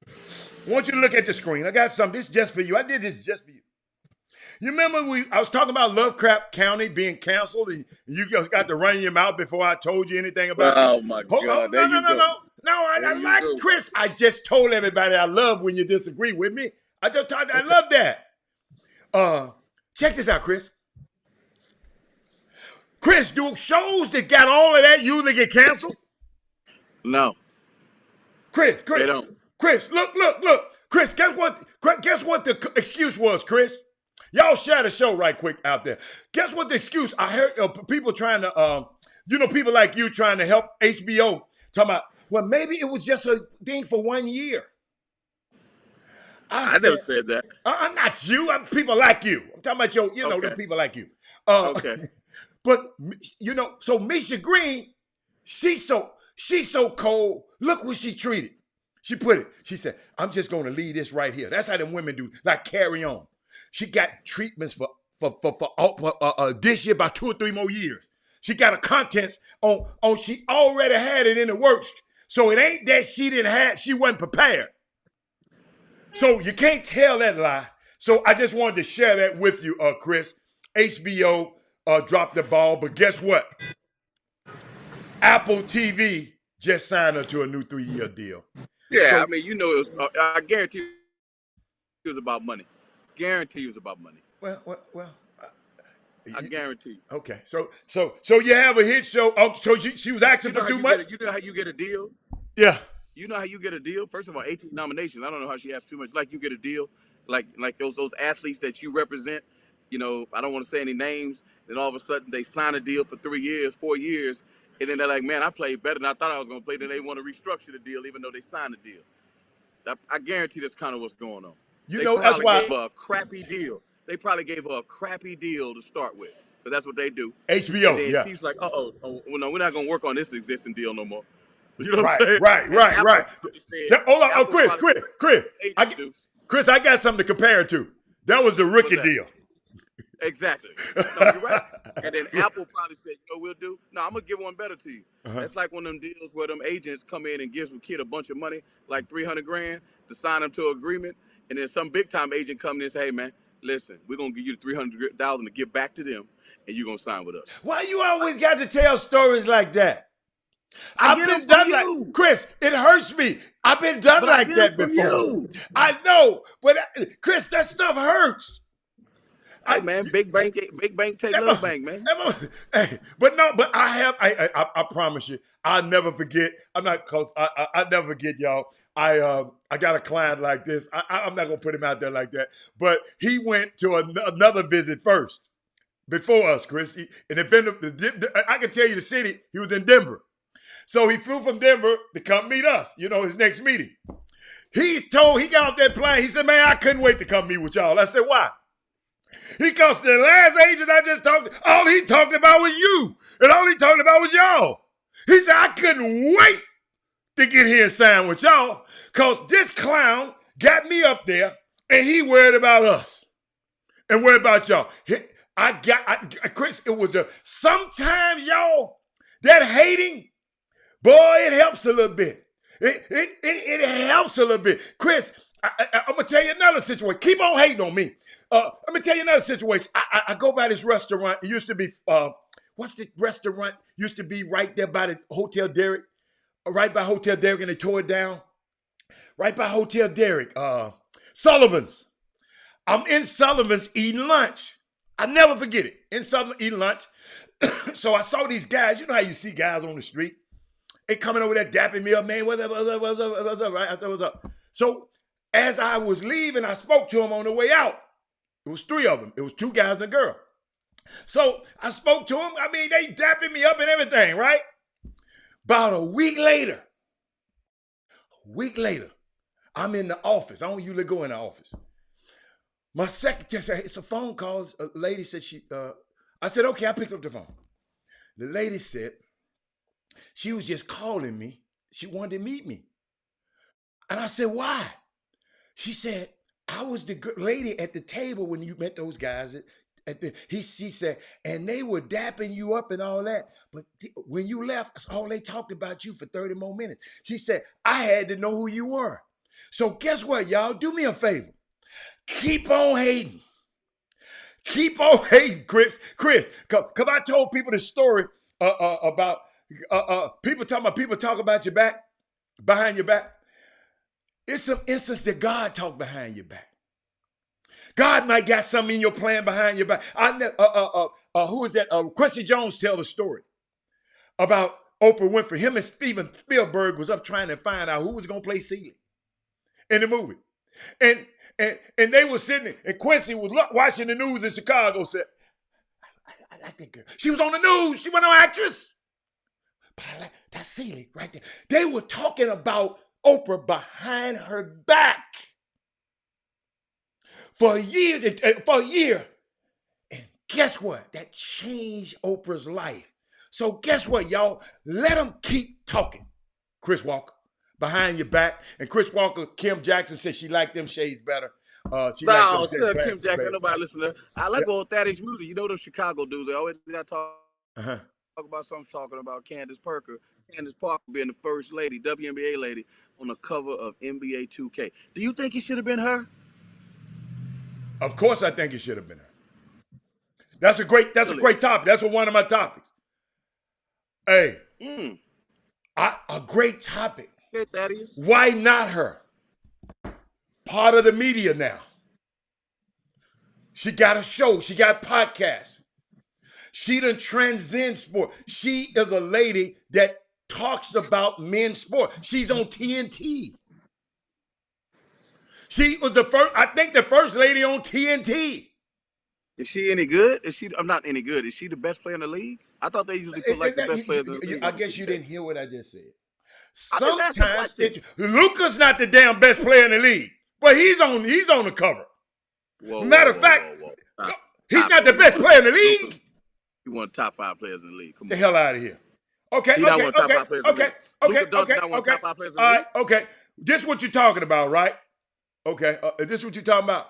I want you to look at the screen. I got something. This is just for you. I did this just for you. You remember I was talking about Lovecraft County being canceled, and you just got to run your mouth before I told you anything about it. Oh my God! No. I like Chris. I just told everybody I love when you disagree with me. I love that. Check this out, Chris. Chris, do shows that got all of that usually get canceled? No. Chris, they don't. Chris, look. Chris, guess what the excuse was, Chris? Y'all share the show right quick out there. Guess what the excuse? I heard people trying to, people like you trying to help HBO. Talking about, well, maybe it was just a thing for 1 year. I never said that. I'm not you. I'm people like you. I'm talking about the people like you. Okay. But so Misha Green, she's so cold. Look what she treated. She put it. She said, "I'm just going to leave this right here." That's how them women do. Like carry on. She got treatments for this year about 2 or 3 more years. She got a contest on. She already had it in the works. So it ain't that she wasn't prepared. So you can't tell that lie. So I just wanted to share that with you, Chris. HBO dropped the ball, but guess what? Apple TV just signed her to a new 3-year deal. Yeah, so, I mean, it was. I guarantee it was about money. Guarantee it was about money. Well. I guarantee you. Okay, so you have a hit show. Oh, so she was asking for too much. You know how you get a deal? Yeah. You know how you get a deal? First of all, 18 nominations. I don't know how she has too much. Like you get a deal, like those athletes that you represent. You know, I don't want to say any names. Then all of a sudden they sign a deal for 3 years, 4 years, and then they're like, "Man, I played better than I thought I was going to play." Then they want to restructure the deal, even though they signed the deal. I guarantee that's kind of what's going on. You They know, that's probably gave why her a crappy deal. They probably gave her a crappy deal to start with, because that's what they do. And HBO, then yeah. she's like, oh, well, no, we're not going to work on this existing deal no more. You know what Right, I'm saying? right, And right, Apple right. probably said- Yeah, hold on, Apple Chris, probably said, Chris. "Agents do." Chris, I got something to compare it to. That was the rookie that? deal. Exactly. No, you're right. And then Apple probably said, "You know, we'll do." No, I'm gonna give one better to you. That's like one of them deals where them agents come in and give some kid a bunch of money, like 300 grand, to sign them to an agreement, and then some big time agent come in and say, "Hey man, listen, we're gonna give you the 300,000 to give back to them, and you're gonna sign with us." Why you always got to tell stories like that? I've get been them done from like you. Chris. It hurts me. I've been done But I like get that them from before. you. I know, but Chris, that stuff hurts. Hey man, big bank take little bank, man. Hey, but I promise you, I'll never forget. I'm not close. I never forget, y'all. I got a client like this. I'm not gonna put him out there like that. But he went to another visit first before us, Chris. And I can tell you the city. He was in Denver, so he flew from Denver to come meet us. You know, his next meeting. He got off that plane. He said, "Man, I couldn't wait to come meet with y'all." I said, "Why?" Because the last agent I just talked to, all he talked about was you. And all he talked about was y'all. He said, "I couldn't wait to get here and sign with y'all because this clown got me up there and he worried about us and worried about y'all." Chris, it was sometimes, y'all, that hating, boy, it helps a little bit. It helps a little bit. Chris, I'm going to tell you another situation. Keep on hating on me. Let me tell you another situation. I go by this restaurant. It used to be, what's the restaurant? Used to be right there by the Hotel Derrick. Right by Hotel Derrick, and they tore it down. Right by Hotel Derrick. Sullivan's. I'm in Sullivan's eating lunch. I never forget it. In Sullivan's eating lunch. So I saw these guys. You know how you see guys on the street? They coming over there dapping me up, "Man, what's up, right?" I said, "What's up?" So as I was leaving, I spoke to them on the way out. It was 3 of them. It was 2 guys and a girl. So I spoke to them. I mean, they dapping me up and everything, right? About a week later, I'm in the office. I don't usually go in the office. My secretary said, "It's a phone call." A lady said I said, "Okay," I picked up the phone. The lady said she was just calling me. She wanted to meet me. And I said, "Why?" She said, "I was the good lady at the table when you met those guys." She said, "And they were dapping you up and all that. But when you left, that's all they talked about you for 30 more minutes." She said, "I had to know who you were." So guess what, y'all? Do me a favor. Keep on hating. Keep on hating, Chris. Because I told people this story about people talk about your back, behind your back. It's some instance that God talked behind your back. God might got something in your plan behind your back. Who is that? Quincy Jones tell the story about Oprah Winfrey. Him and Steven Spielberg was up trying to find out who was going to play Celie in the movie. And they were sitting, and Quincy was watching the news in Chicago, said, I like that girl. She was on the news. She was no actress. But I like that Celie right there. They were talking about Oprah behind her back for a year. And guess what? That changed Oprah's life. So guess what, y'all? Let them keep talking. Chris Walker, behind your back. And Chris Walker, Kim Jackson said she liked them shades better. She liked them Kim shades Jackson, better. nobody listen to her. I like old Thaddeus Moody. You know those Chicago dudes, they always got to talk about something, talking about Candace Parker being the first lady, WNBA lady, on the cover of NBA 2K. Do you think it should have been her? Of course I think it should have been her. That's a great topic. That's one of my topics. Hey, a great topic. Hey, Thaddeus. Why not her? Part of the media now. She got a show. She got podcasts. She done transcend sport. She is a lady that talks about men's sport. She's on TNT. She was the first, I think, the first lady on TNT. Is she any good? I'm not any good. Is she the best player in the league? I thought they usually put like the best players in the league. I guess you didn't hear what I just said. I just asked the Sometimes question. Luka's not the damn best player in the league, but he's on the cover. Whoa, Matter of fact, he's not the best player in the league. He won top 5 players in the league. Come The on. hell out of here. Okay, He not one of the top 5 players in the league. Luka Doncic not one of the top 5 players in the All league. right, okay. This is what you're talking about, right? Okay, this is what you're talking about.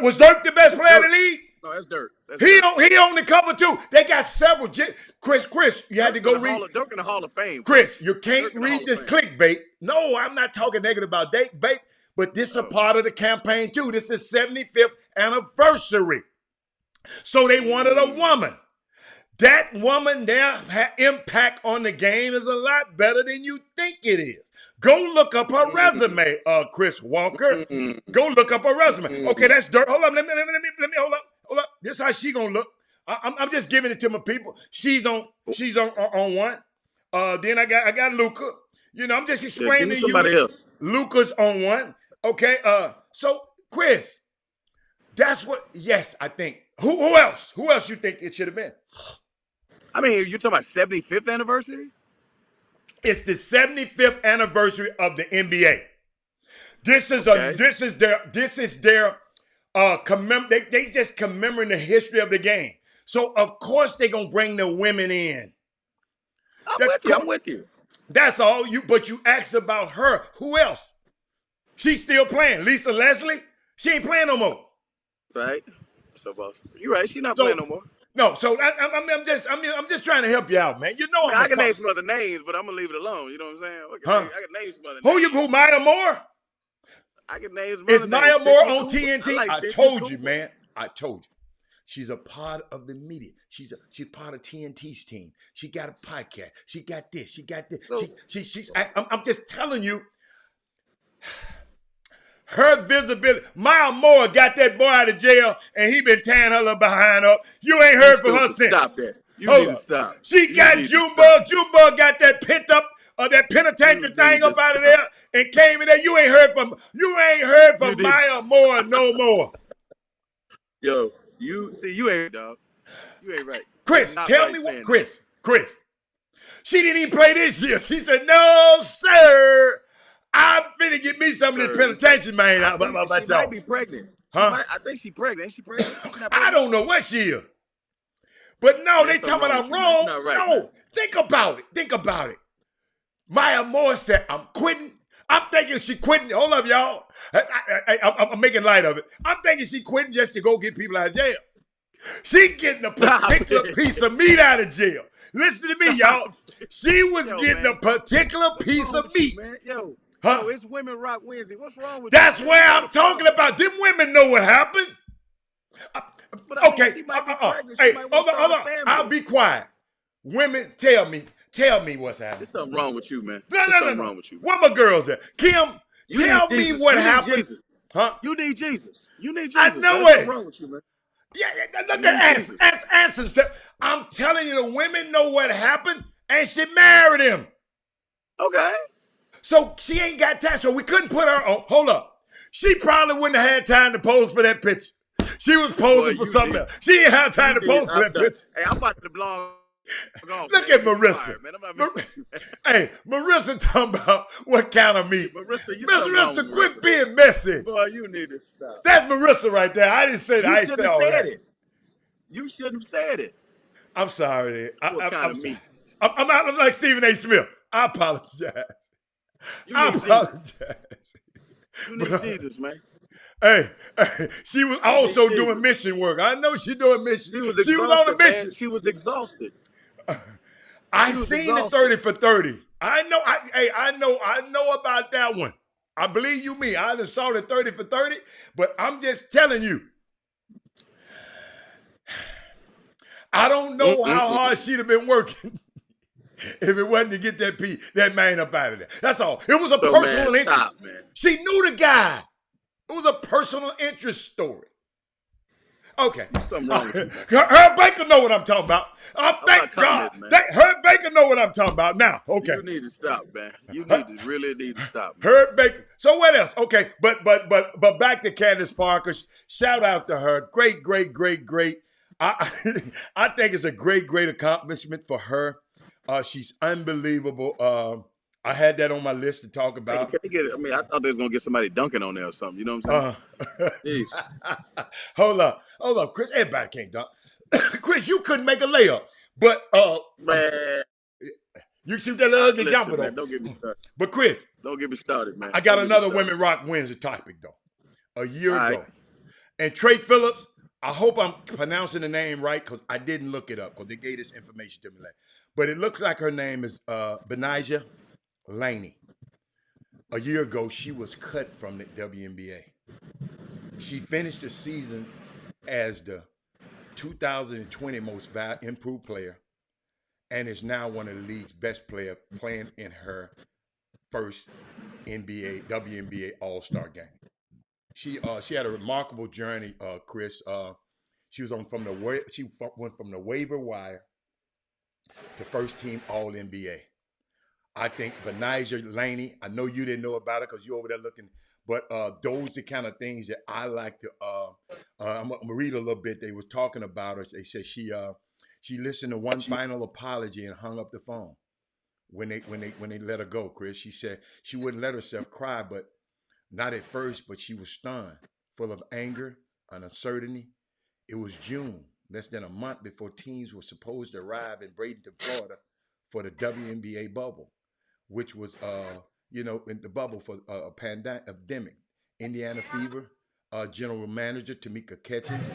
Was Dirk the best player in the league? No, that's Dirk. He on the cover too. They got several. Chris, you had to go read. Dirk in the Hall of Fame. Chris, you can't Dirk in the read Hall this of Fame. clickbait. No, I'm not talking negative about bait, but this is a part of the campaign too. This is 75th anniversary. So they wanted a woman. That woman there, her impact on the game is a lot better than you think it is. Go look up her resume, Chris Walker. Go look up her resume. Okay, that's Dirk. Hold up, let me hold up. This is how she gonna look. I'm just giving it to my people. She's on one. Then I got Luka. You know, I'm just explaining to you. Somebody else. Luka's on one. Okay. So Chris, that's what. Yes, I think. Who else? Who else you think it should have been? I mean, you're talking about 75th anniversary? It's the 75th anniversary of the NBA. This is Okay. their they just commemorating the history of the game. So of course they're gonna bring the women in. I'm with you. That's all but you asked about her. Who else? She's still playing. Lisa Leslie? She ain't playing no more. Right? So, boss. You're right. She's not playing no more. No, so I'm just trying to help you out, man. You know I can name some other names, but I'm gonna leave it alone. You know what I'm saying? I can name some other names. Who Maya Moore? I can name some Is other Maya names. Moore Tiffany on Cooper. TNT? like I Tiffany told you, Cooper. man. I told you. She's a part of the media. She's part of TNT's team. She got a podcast. She got this. She got this. I'm just telling you. Her visibility. Maya Moore got that boy out of jail, and he been tearing her little behind up. You ain't heard from her since. Stop that. You Hold need up. to stop. She You got need to Junebug. stop. Junebug got that pent up, that penitentiary You thing need up to out of there and came in there. You ain't heard from You need- Maya Moore no more. Yo, you ain't dog. You ain't right. Chris, Not tell right me what. saying Chris. She didn't even play this year. She said, "No, sir. I'm finna get me some of this Sir, penitentiary, man." that. About She y'all. might be pregnant. Huh? I think she's pregnant. Ain't she pregnant? She not I pregnant? don't know what she is. But no, they That's talking about I'm wrong with you, man. wrong. You're not right, No, man. think about it. Maya Moore said, "I'm quitting." I'm thinking she quitting. Hold up, y'all. I'm making light of it. I'm thinking she quitting just to go get people out of jail. She getting a particular piece of meat out of jail. Listen to me, y'all. She was getting man. a particular piece of meat. Man, yo, Huh? it's Women Rock Wednesday. What's wrong with That's you? where I'm talking about. Them women know what happened. But I mean, Okay. she might be pregnant. She Hey, might hold want to on. start a family. I'll be quiet. Women, tell me what's happening. There's something wrong with you, man. No, There's no, something no. wrong with you. Where my girls at? Kim, You tell need me Jesus. what You need happened. Jesus. Huh? You need Jesus. You need I Jesus. know There's something it. wrong with you, man. Yeah, look You at need Jesus. Anson. I'm telling you, the women know what happened, and she married him. Okay. So she ain't got time. So we couldn't put her on. Hold up. She probably wouldn't have had time to pose for that picture. She was posing for you something did. else. She didn't have time to pose for I'm that done. picture. Hey, I'm about to blog off. Look man. at You Marissa. fired, man. I'm not messing with you, man. Hey, Marissa talking about what kind of meat. Marissa, you Miss something wrong Marissa, with quit Marissa. being messy. Boy, you need to stop. That's Marissa right there. I didn't say that. You I ain't shouldn't say have all said that. it. You shouldn't have said it. I'm sorry. What kind I'm of sorry. meat? I'm like Stephen A. Smith. I apologize. You I need Jesus. apologize. You need Jesus, man. Hey, she was also Jesus. doing mission work. I know she doing mission. She was She was exhausted, on a mission. man. She was exhausted. I She was seen the exhausted. 30 for 30. I know. I know about that one. I believe you me. I just saw the 30 for 30, but I'm just telling you. I don't know how hard she'd have been working if it wasn't to get that man up out of there. That's all. It was a So, personal man, interest. stop, man. She knew the guy. It was a personal interest story. Okay. Something wrong with you, man. Herb Baker know what I'm talking about. Oh, I'm thank not God. commenting, man. Herb Baker know what I'm talking about now. Okay. You need to stop, man. You really need to stop, man. Herb Baker. So what else? Okay, but back to Candace Parker. Shout out to her. Great. I I think it's a great accomplishment for her. She's unbelievable. I had that on my list to talk Hey, about. can they get it? I mean, I thought they was gonna get somebody dunking on there or something. You know what I'm saying? Jeez. Hold up, Chris. Everybody can't dunk. Chris, you couldn't make a layup, but Man, you shoot that ugly listen, jumper man, though. don't get me started. But Chris, Don't get me started, man. I got Don't get me another started. Women Rock Wins topic though. A year All ago. right. And Trey Phillips, I hope I'm pronouncing the name right because I didn't look it up because they gave this information to me later. But it looks like her name is Benijah Laney. A year ago, she was cut from the WNBA. She finished the season as the 2020 most improved player and is now one of the league's best players playing in her first WNBA All-Star game. She had a remarkable journey, Chris. She was went from the waiver wire to first team All-NBA. I think Benijah Laney, I know you didn't know about it because you're over there looking, but those are the kind of things that I like to, I'm going to read a little bit. They were talking about her. They said she listened to one final apology and hung up the phone when they let her go, Chris. She said she wouldn't let herself cry, but not at first, but she was stunned, full of anger and uncertainty. It was June, less than a month before teams were supposed to arrive in Bradenton, Florida for the WNBA bubble, which was, in the bubble for a pandemic. Indiana Fever general manager Tamika Catchings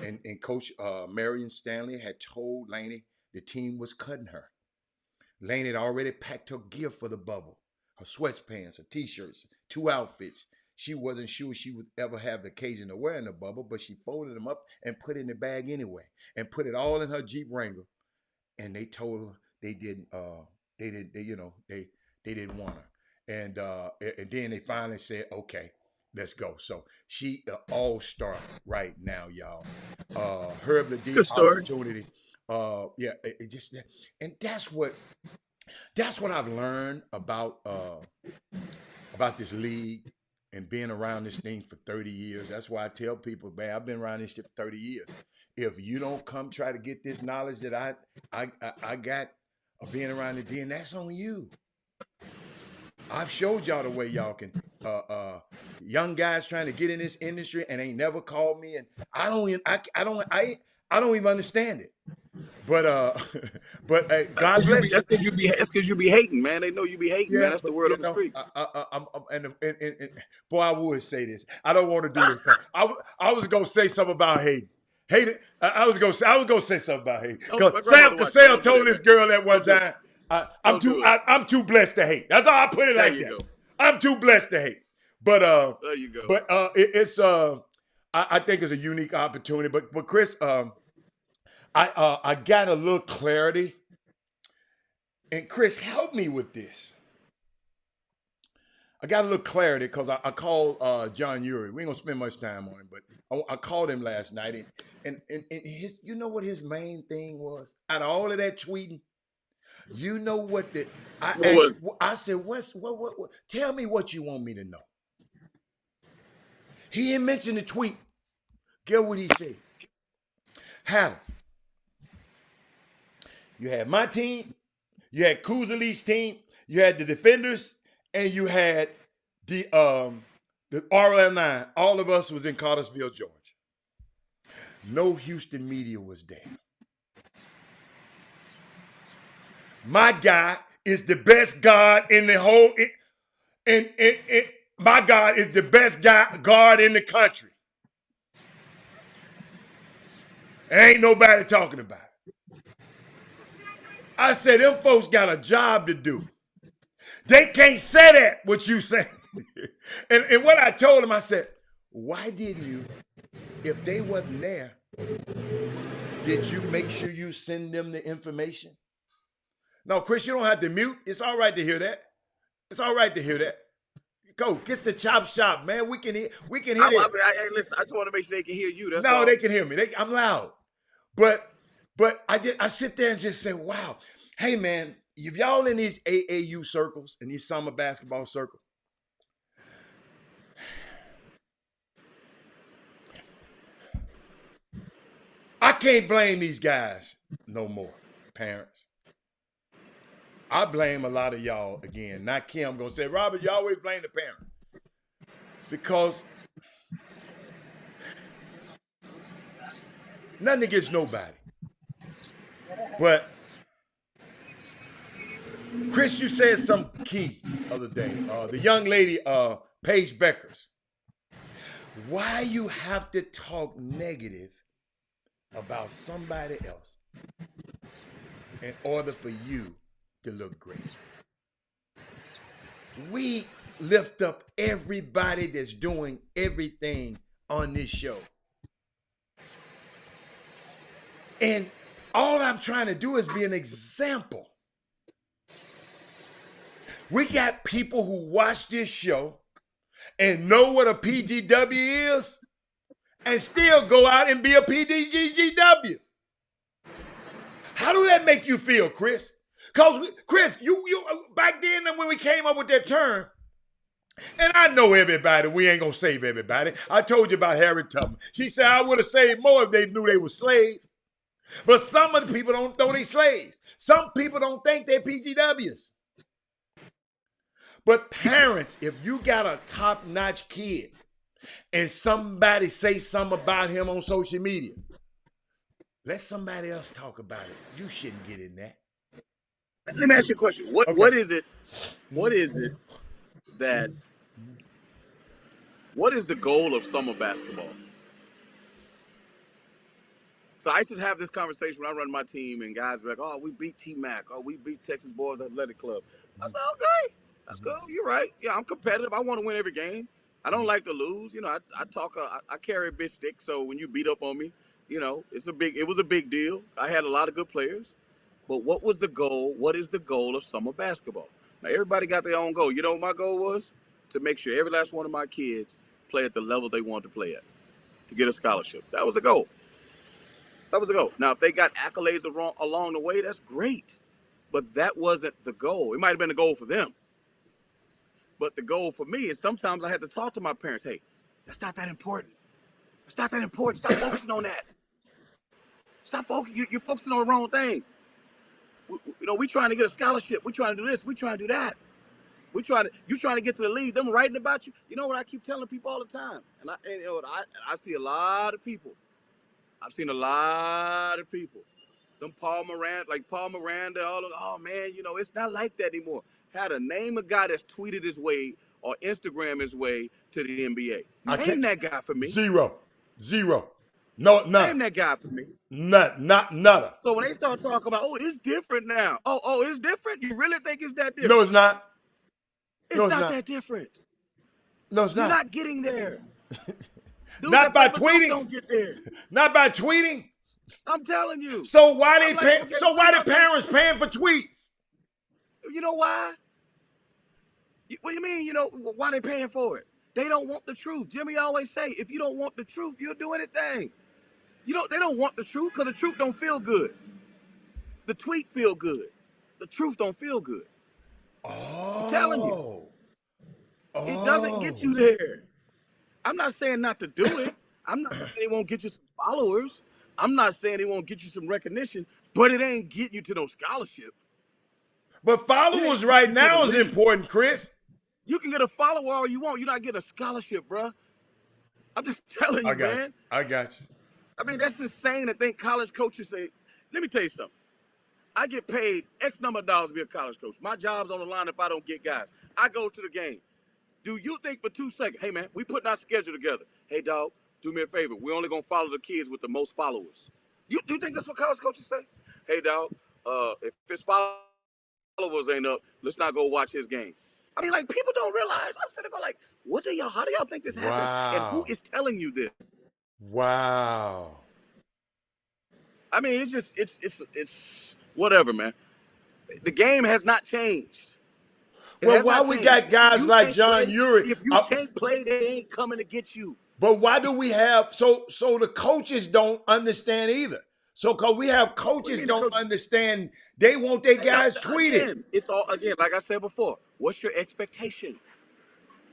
and coach Marion Stanley had told Laney the team was cutting her. Laney had already packed her gear for the bubble, her sweatpants, her t-shirts, 2 outfits. She wasn't sure she would ever have the occasion to wear in the bubble, but she folded them up and put it in the bag anyway, and put it all in her Jeep Wrangler. And they told her they didn't want her. And then they finally said, okay, let's go. So she all-star right now, y'all. Herb the deep opportunity. It just, and that's what I've learned about this league and being around this thing for 30 years. That's why I tell people, man, I've been around this shit for 30 years. If you don't come try to get this knowledge that I got of being around it, then that's on you. I've showed y'all the way y'all can, young guys trying to get in this industry and ain't never called me, and I don't even understand it. But God bless you. That's because you be hating, man. They know you be hating, man. That's the word on the street. Boy, I would say this. I don't want to do this. I was gonna say something about hating. I was gonna say something about hate. Because Sam told this girl that one time, I'm too blessed to hate. That's how I put it like that. I'm too blessed to hate. But there you go. But I think it's a unique opportunity. But Chris, I got a little clarity. And Chris, help me with this. I got a little clarity because I called John Urie. We ain't gonna spend much time on him, but I called him last night, and his, you know what his main thing was? Out of all of that tweeting, you know what I said, what? Tell me what you want me to know. He didn't mention the tweet. Get what he said. How? You had my team, you had Kuzali's team, you had the defenders, and you had the RL9. All of us was in Cartersville, Georgia. No Houston media was there. My guy is the best guard in the whole. My guard is the best guard in the country. Ain't nobody talking about it. I said, them folks got a job to do. They can't say that, what you say. and what I told him, I said, why didn't you, if they wasn't there, did you make sure you send them the information? No, Chris, you don't have to mute. It's all right to hear that. It's all right to hear that. Go get the chop shop, man. We can hit Hey, listen, I just want to make sure they can hear you. That's No, all. they can hear me. I'm loud. But I sit there and just say, wow, hey man, if y'all in these AAU circles and these summer basketball circles, I can't blame these guys no more, parents. I blame a lot of y'all again. Not Kim. I'm gonna say, Robert, you always blame the parent. Because nothing against nobody. But Chris, you said something key the other day. The young lady, Paige Beckers. Why you have to talk negative about somebody else in order for you to look great? We lift up everybody that's doing everything on this show. And all I'm trying to do is be an example. We got people who watch this show and know what a PGW is and still go out and be a PDGGW. How do that make you feel, Chris? Because, Chris, you back then when we came up with that term, and I know everybody, we ain't going to save everybody. I told you about Harriet Tubman. She said, I would have saved more if they knew they were slaves. But some of the people don't know they slaves. Some people don't think they're PGWs. But parents, if you got a top-notch kid and somebody say something about him on social media, let somebody else talk about it. You shouldn't get in that. Let me ask you a question. What is it that what is the goal of summer basketball? So I used to have this conversation when I run my team, and guys were like, "Oh, we beat T-Mac. Oh, we beat Texas Boys Athletic Club." I said, "Okay, that's good. You're right. Yeah, I'm competitive. I want to win every game. I don't like to lose. You know, I carry a big stick. So when you beat up on me, you know, it was a big deal. I had a lot of good players. But what was the goal? What is the goal of summer basketball? Now, everybody got their own goal. You know what my goal was? To make sure every last one of my kids play at the level they wanted to play at, to get a scholarship. That was the goal. That was the goal. Now, if they got accolades along the way, that's great. But that wasn't the goal. It might have been the goal for them. But the goal for me is sometimes I had to talk to my parents. Hey, that's not that important. It's not that important. Stop focusing on that. Stop focusing. You're focusing on the wrong thing. You know, we trying to get a scholarship. We trying to do this. We trying to do that. You trying to get to the league. Them writing about you. You know what I keep telling people all the time, and I see a lot of people. I've seen a lot of people. Them Paul Miranda, all of, oh man, you know, it's not like that anymore. Had a name a guy that's tweeted his way or Instagram his way to the NBA. Name that guy for me. Zero. No, none. Name that guy for me. None. So when they start talking about, oh, it's different now. Oh, it's different? You really think it's that different? No, it's not. It's not that different. No, it's not. You're not getting there. Dude, not by tweeting. Don't get there. Not by tweeting. I'm telling you. So why they pay? Okay, so why the parents paying for tweets? You know why? What do you mean? You know why they paying for it? They don't want the truth. Jimmy always say, if you don't want the truth, you'll do anything. They don't want the truth because the truth don't feel good. The tweet feel good. The truth don't feel good. Oh. I'm telling you. It doesn't get you there. I'm not saying not to do it. I'm not saying it won't get you some followers. I'm not saying it won't get you some recognition, but it ain't getting you to no scholarship. But followers right now is important, Chris. You can get a follower all you want. You're not getting a scholarship, bro. I'm just telling you, man. I got you. I mean, that's insane to think college coaches say, let me tell you something. I get paid X number of dollars to be a college coach. My job's on the line if I don't get guys. I go to the game. Do you think for 2 seconds, hey, man, we putting our schedule together. Hey, dog, do me a favor. We're only going to follow the kids with the most followers. Do you think that's what college coaches say? Hey, dog, if his followers ain't up, let's not go watch his game. I mean, like, people don't realize. I'm sitting there like, how do y'all think this happens? Wow. And who is telling you this? Wow. I mean, it's whatever, man. The game has not changed. It Well, has why not we changed. got guys like John Urich? If you can't play, they ain't coming to get you. But why do we have so the coaches don't understand either? So because we have coaches don't understand, they want their guys tweeted. Again, it's all again, like I said before. What's your expectation,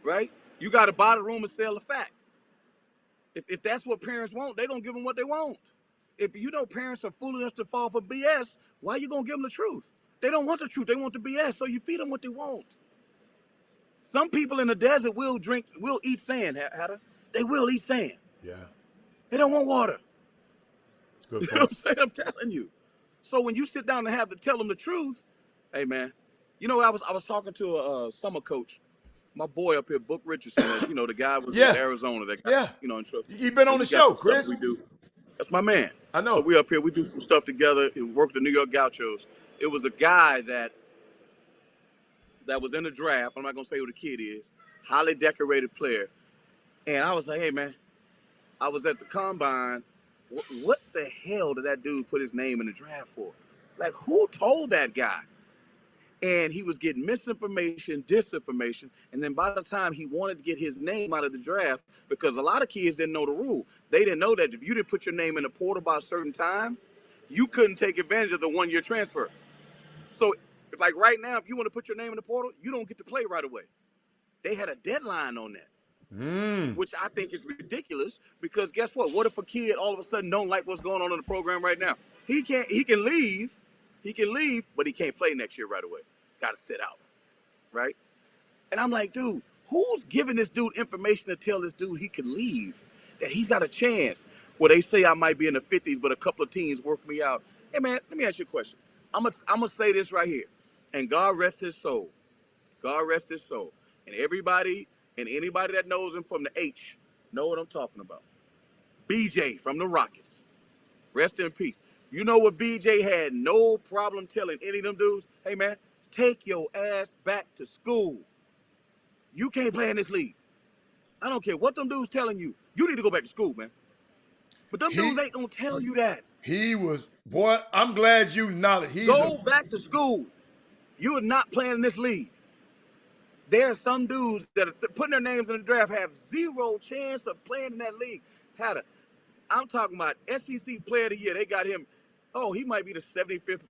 right? You got to buy the room and sell the fact. If that's what parents want, they're gonna give them what they want. If you know parents are fool enough to fall for BS, why are you gonna give them the truth? They don't want the truth; they want the BS. So you feed them what they want. Some people in the desert will eat sand, Hatter. They will eat sand. Yeah, They don't want water. it's a good You point. know what I'm saying? I'm telling you. So when you sit down and have to tell them the truth, hey man, you know I was talking to a summer coach, my boy up here, Book Richardson. You know the guy was in Arizona. That guy, in trouble. You've been on the show, Chris. We do. That's my man. I know. So we up here. We do some stuff together. And work the New York Gauchos. It was a guy that was in the draft. I'm not gonna say who the kid is. Highly decorated player. And I was like, hey man, I was at the combine. What the hell did that dude put his name in the draft for? Like, who told that guy? And he was getting misinformation, disinformation. And then by the time he wanted to get his name out of the draft, because a lot of kids didn't know the rule. They didn't know that if you didn't put your name in the portal by a certain time, you couldn't take advantage of the one-year transfer. So, like right now, if you want to put your name in the portal, you don't get to play right away. They had a deadline on that. Which I think is ridiculous, because guess what? What if a kid all of a sudden don't like what's going on in the program right now? He can leave, but he can't play next year right away. Got to sit out, right? And I'm like, dude, who's giving this dude information to tell this dude he can leave, that he's got a chance? Well, they say I might be in the 50s, but a couple of teams work me out. Hey man, let me ask you a question. I'm gonna say this right here, and God rest his soul. God rest his soul. And everybody and anybody that knows him from the H know what I'm talking about. BJ from the Rockets. Rest in peace. You know what BJ had no problem telling any of them dudes? Hey, man, take your ass back to school. You can't play in this league. I don't care what them dudes telling you. You need to go back to school, man. But them dudes ain't going to tell you that. Boy, I'm glad you nodded. Go back to school. You are not playing in this league. There are some dudes that are putting their names in the draft have zero chance of playing in that league. I'm talking about SEC Player of the Year. They got him. Oh, he might be the 75th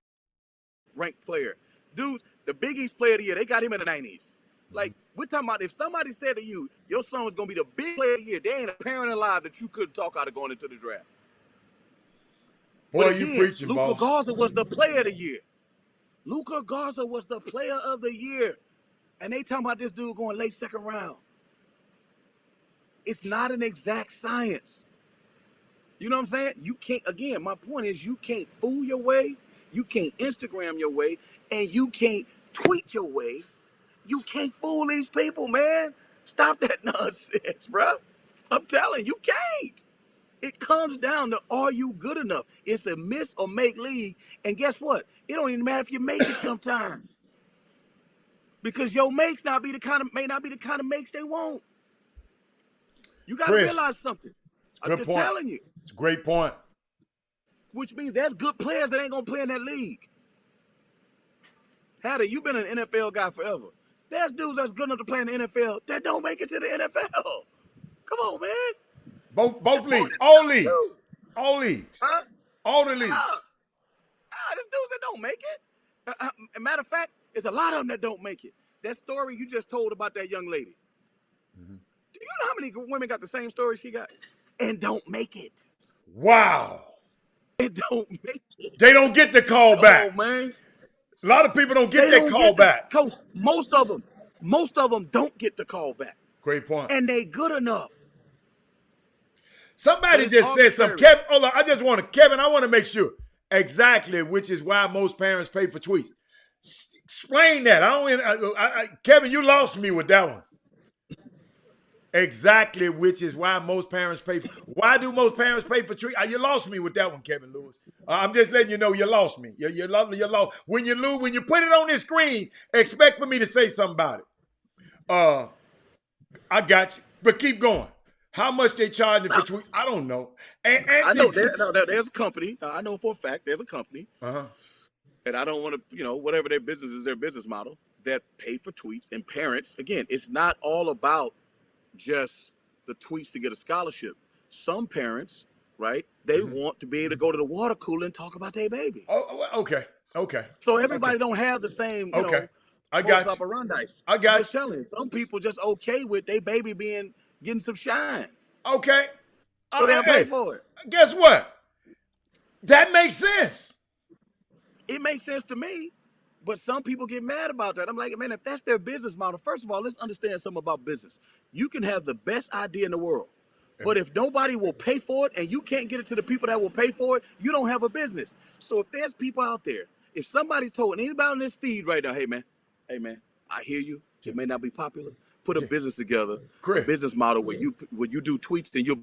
ranked player. Dudes, the Big East Player of the Year, they got him in the 90s. Like, we're talking about if somebody said to you, your son was going to be the big player of the year, there ain't a parent alive that you couldn't talk out of going into the draft. Boy, but again, you preaching, Luka boss. Garza was the Player of the Year. Luka Garza was the Player of the Year. And they talking about this dude going late second round. It's not an exact science. You know what I'm saying? You can't, again, my point is you can't fool your way, you can't Instagram your way, and you can't tweet your way. You can't fool these people, man. Stop that nonsense, bro. I'm telling you, you can't. It comes down to, are you good enough? It's a miss or make league. And guess what? It don't even matter if you make it sometimes. Because your makes may not be the kind of makes they want. You got to realize something. I'm just telling you. It's a great point. Which means there's good players that ain't going to play in that league. Hatter, you've been an NFL guy forever. There's dudes that's good enough to play in the NFL that don't make it to the NFL. Come on, man. Both leagues. All leagues. All leagues. Huh? All the leagues. There's dudes that don't make it. Matter of fact, there's a lot of them that don't make it. That story you just told about that young lady. Mm-hmm. Do you know how many women got the same story she got and don't make it? Wow. They don't make it. They don't get the call back. Oh, man. A lot of people don't get that call back. Coach, most of them don't get the call back. Great point. And they good enough. Somebody just said something. Kevin, hold on. Kevin, I want to make sure exactly, which is why most parents pay for tweets. Explain that. Kevin, you lost me with that one. Exactly, which is why most parents pay for. Why do most parents pay for tweets? You lost me with that one, Kevin Lewis. I'm just letting you know you lost me. You lost. When you lose, when you put it on this screen, expect for me to say something about it. I got you, but keep going. How much they charging for tweets? I don't know. I know there's a company. I know for a fact there's a company. Uh-huh. And I don't want to, whatever their business is, their business model. that pay for tweets, and parents, again, it's not all about just the tweets to get a scholarship. Some parents, right, they want to be able to go to the water cooler and talk about their baby. Oh, okay. So everybody don't have the same, Okay. I modus got you. operandi. I got I'm just telling you, some people just okay with their baby getting some shine. Okay. So they'll pay Hey, for it. guess what? That makes sense. It makes sense to me, but some people get mad about that. I'm like, man, if that's their business model, first of all, let's understand something about business. You can have the best idea in the world, but if nobody will pay for it and you can't get it to the people that will pay for it, you don't have a business. So if there's people out there, if somebody told anybody on this feed right now, hey man, I hear you. It may not be popular. Put a business together, a Chris. business model where you do tweets, then you'll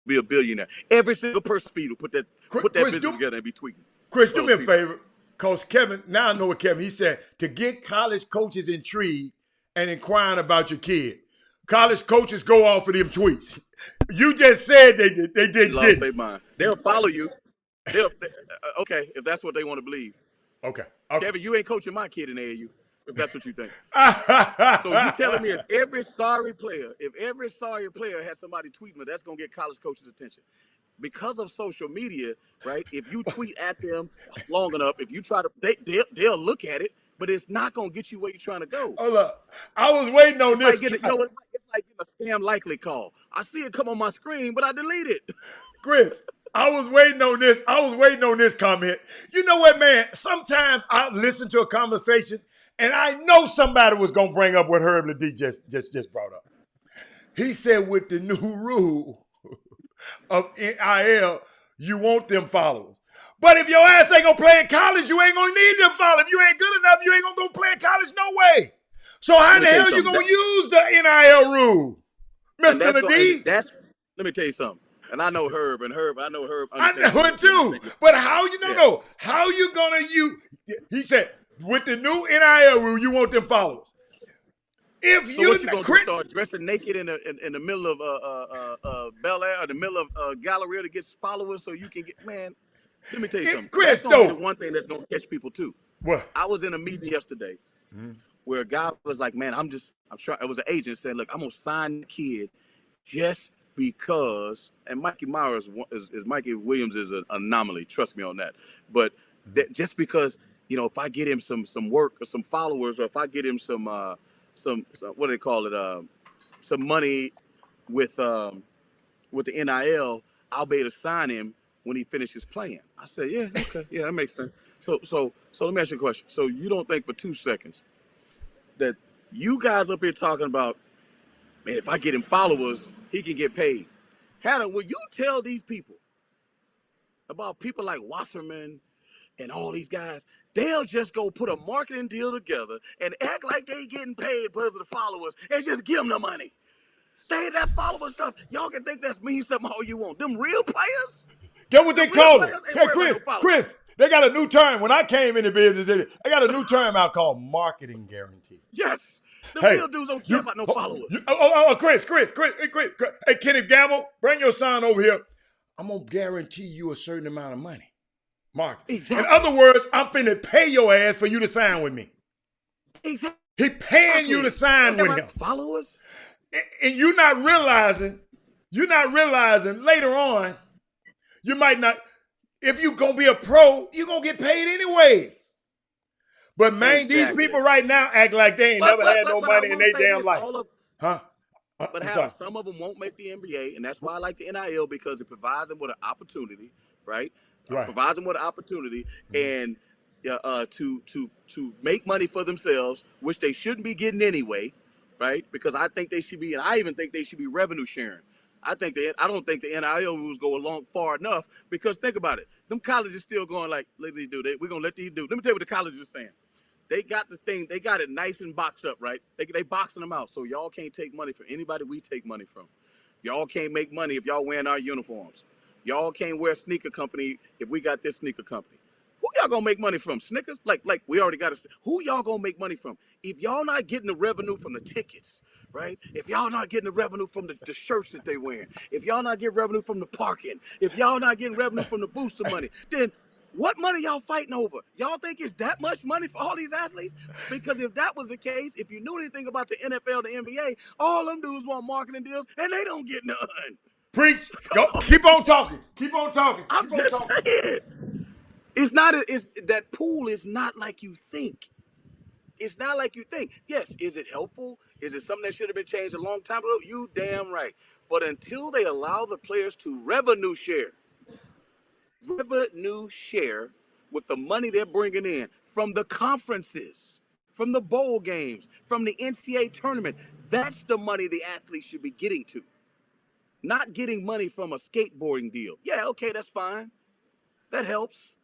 be a billionaire. Every single person feed will put that Chris, business together and be tweeting. Chris, do Those me a people. favor. Because Kevin, now I know what Kevin, he said, to get college coaches intrigued and inquiring about your kid. College coaches go off of them tweets. You just said they did. They Lost their did. mind. They'll follow you. Okay, if that's what they want to believe. Okay. Kevin, you ain't coaching my kid in AAU, if that's what you think. So you telling me if every sorry player had somebody tweeting me, that's gonna get college coaches' attention. Because of social media, right? If you tweet at them long enough, if you try to, they'll look at it, but it's not gonna get you where you're trying to go. Hold up. I was waiting on this. It's like getting a scam likely call. I see it come on my screen, but I delete it. Chris, I was waiting on this. I was waiting on this comment. You know what, man? Sometimes I listen to a conversation and I know somebody was going to bring up what Herb Ledee just brought up. He said with the new rule of NIL, you want them followers. But if your ass ain't going to play in college, you ain't going to need them followers. If you ain't good enough, you ain't going to go play in college no way. So how in the hell you going to use the NIL rule? Mr. Ledee? Let me tell you something. And I know Herb. I know it too. But how you know? How you gonna use? He said with the new NIL rule, you want them followers. If so what you gonna start dressing naked in the middle of Bel Air or the middle of Galleria to get followers so you can get man? Let me tell you something. Chris, that's gonna be the one thing that's gonna catch people too. What? I was in a meeting yesterday where a guy was like, "Man, I'm trying." It was an agent said, "Look, I'm gonna sign the kid just." Because Mikey Myers is Mikey Williams is an anomaly. Trust me on that. But just because if I get him some work or some followers, or if I get him some what do they call it? Some money with the NIL, I'll be able to sign him when he finishes playing. I said, yeah, okay, yeah, that makes sense. So let me ask you a question. So you don't think for 2 seconds that you guys up here talking about, man, if I get him followers, he can get paid. Hannah, will you tell these people about people like Wasserman and all these guys? They'll just go put a marketing deal together and act like they getting paid because of the followers and just give them the money. That follower stuff, y'all can think that means something all you want. Them real players? Get what they call it. Hey, Chris, they got a new term. When I came into business, they got a new term out called marketing guarantee. Yes. The real dudes don't care about no followers. Chris. Hey, Kenneth Gamble, bring your son over here. I'm going to guarantee you a certain amount of money. Mark. Exactly. In other words, I'm finna pay your ass for you to sign with me. Exactly. He paying you to sign with him. Followers? And you're not realizing later on, you might not, if you're going to be a pro, you're going to get paid anyway. But man, these people right now act like they ain't never had no money in their damn life. But some of them won't make the NBA, and that's why I like the NIL, because it provides them with an opportunity, right? Provides them with an opportunity and to make money for themselves, which they shouldn't be getting anyway, right? Because I think they should be, and I even think they should be revenue sharing. I don't think the NIL rules go along far enough, because think about it. Them colleges still going like, let these do. We're going to let these do. Let me tell you what the colleges are saying. They got the thing. They got it nice and boxed up, right? They boxing them out. So y'all can't take money from anybody we take money from. Y'all can't make money if y'all wearing our uniforms. Y'all can't wear sneaker company if we got this sneaker company. Who y'all gonna make money from? Snickers? Like we already got who y'all gonna make money from? If y'all not getting the revenue from the tickets, right? If y'all not getting the revenue from the shirts that they wearing, if y'all not getting revenue from the parking, if y'all not getting revenue from the booster money, then What money y'all fighting over? Y'all think it's that much money for all these athletes? Because if that was the case, if you knew anything about the NFL, the NBA, all them dudes want marketing deals and they don't get none. Preach. Come Go. on. Keep on talking. Keep on talking. I'm Keep on just talking. saying. It's not, it's, that pool is not like you think. It's not like you think. Yes, is it helpful? Is it something that should have been changed a long time ago? You damn right. But until they allow the players to revenue share with the money they're bringing in from the conferences, from the bowl games, from the NCAA tournament, that's the money the athletes should be getting to. Not getting money from a skateboarding deal. Yeah, okay, that's fine. That helps.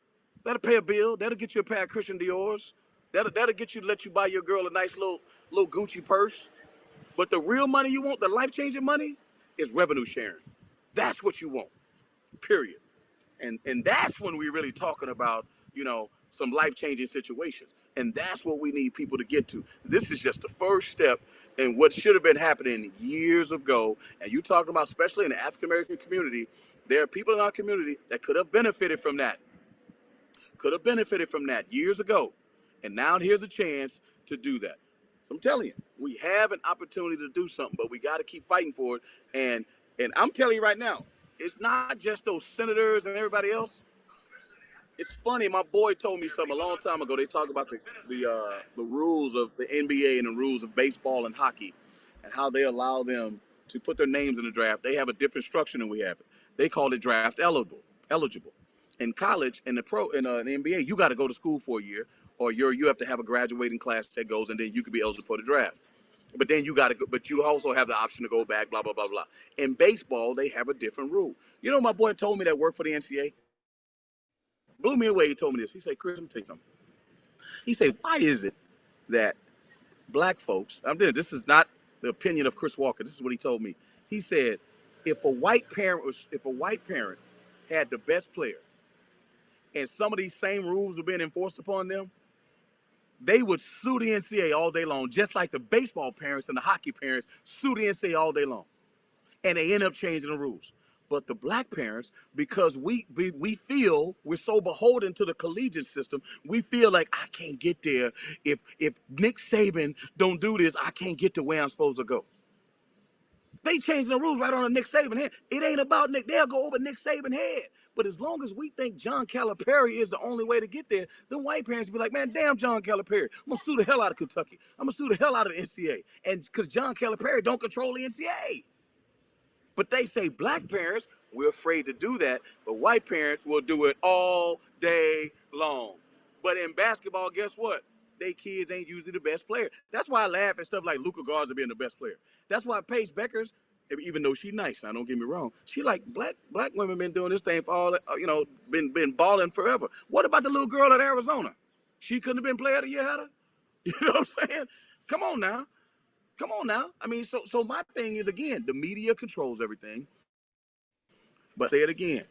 That'll pay a bill. That'll get you a pair of Christian Dior's. That'll get you, let you buy your girl a nice little Gucci purse. But the real money you want, the life-changing money, is revenue sharing. That's what you want. Period. And that's when we're really talking about, some life-changing situations. And that's what we need people to get to. This is just the first step in what should have been happening years ago. And you talking about, especially in the African American community, there are people in our community that could have benefited from that. Years ago. And now here's a chance to do that. So I'm telling you, we have an opportunity to do something, but we got to keep fighting for it. And I'm telling you right now, it's not just those senators and everybody else. It's funny. My boy told me something a long time ago. They talk about the rules of the NBA and the rules of baseball and hockey, and how they allow them to put their names in the draft. They have a different structure than we have. They call it draft eligible. In college, in the NBA, you got to go to school for a year, or you have to have a graduating class that goes, and then you can be eligible for the draft. But then you got to go, but you also have the option to go back, blah blah blah blah. In baseball, they have a different rule. My boy told me that worked for the NCAA. Blew me away. He told me this. He said, "Chris, let me tell you something." He said, "Why is it that black folks?" This is not the opinion of Chris Walker. This is what he told me. He said, if a white parent had the best player, and some of these same rules were being enforced upon them, they would sue the NCAA all day long, just like the baseball parents and the hockey parents sue the NCAA all day long. And they end up changing the rules. But the black parents, because we feel we're so beholden to the collegiate system, we feel like I can't get there. If Nick Saban don't do this, I can't get to where I'm supposed to go. They changing the rules right on a Nick Saban head. It ain't about Nick. They'll go over Nick Saban head. But as long as we think John Calipari is the only way to get there, then white parents be like, man, damn John Calipari. I'm going to sue the hell out of Kentucky. I'm going to sue the hell out of the NCAA. And because John Calipari don't control the NCAA. But they say black parents, we're afraid to do that, but white parents will do it all day long. But in basketball, guess what? They kids ain't usually the best player. That's why I laugh at stuff like Luka Garza being the best player. That's why Paige Beckers, even though she's nice, now don't get me wrong, she like black women been doing this thing for all, been balling forever. What about the little girl at Arizona? She couldn't have been player of the year, had her? You know what I'm saying? Come on now. I mean, so my thing is, again, the media controls everything. But say it again.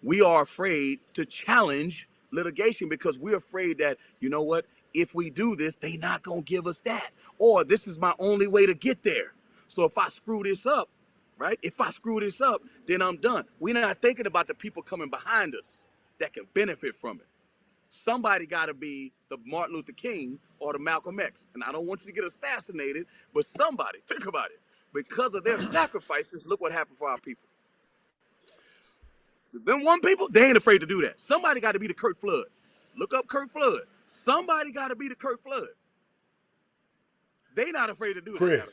We are afraid to challenge litigation because we're afraid that, you know what, if we do this, they not going to give us that. Or this is my only way to get there. So if I screw this up, right? Then I'm done. We're not thinking about the people coming behind us that can benefit from it. Somebody got to be the Martin Luther King or the Malcolm X. And I don't want you to get assassinated, but somebody, think about it. Because of their sacrifices, look what happened for our people. Them one people, they ain't afraid to do that. Somebody got to be the Kurt Flood. Look up Kurt Flood. Somebody got to be the Kurt Flood. They not afraid to do Chris, that.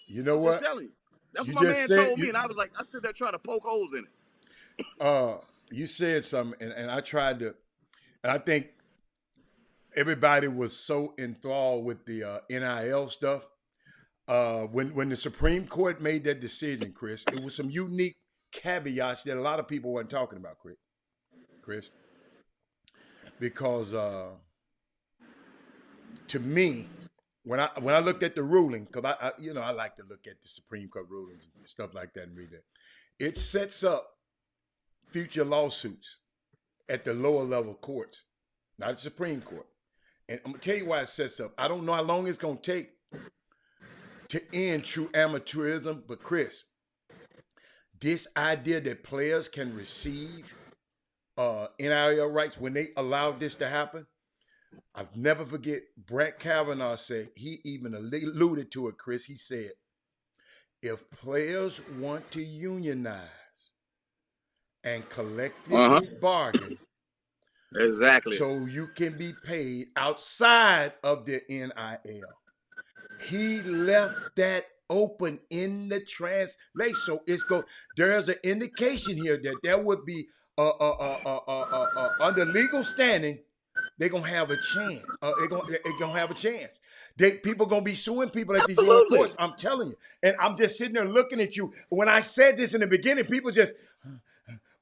you know I'm what? just telling you. That's You what my just man said told me, and I was like, I sit there trying to poke holes in it. You said something, and I tried to, and I think everybody was so enthralled with the NIL stuff. When the Supreme Court made that decision, Chris, it was some unique caveats that a lot of people weren't talking about, Chris, because to me, when I looked at the ruling, because I like to look at the Supreme Court rulings and stuff like that and read that, it sets up future lawsuits at the lower level courts, not the Supreme Court. And I'm gonna tell you why it sets up. I don't know how long it's gonna take to end true amateurism, but Chris, this idea that players can receive NIL rights when they allowed this to happen. I'll never forget Brett Kavanaugh said, he even alluded to it, Chris. He said, if players want to unionize and collectively bargain, Exactly. so you can be paid outside of the NIL. He left that open in the translation. So there's an indication here that there would be under legal standing, they're gonna have a chance. They're gonna have a chance. People gonna be suing people at these lower Absolutely. courts. I'm telling you. And I'm just sitting there looking at you. When I said this in the beginning, people just,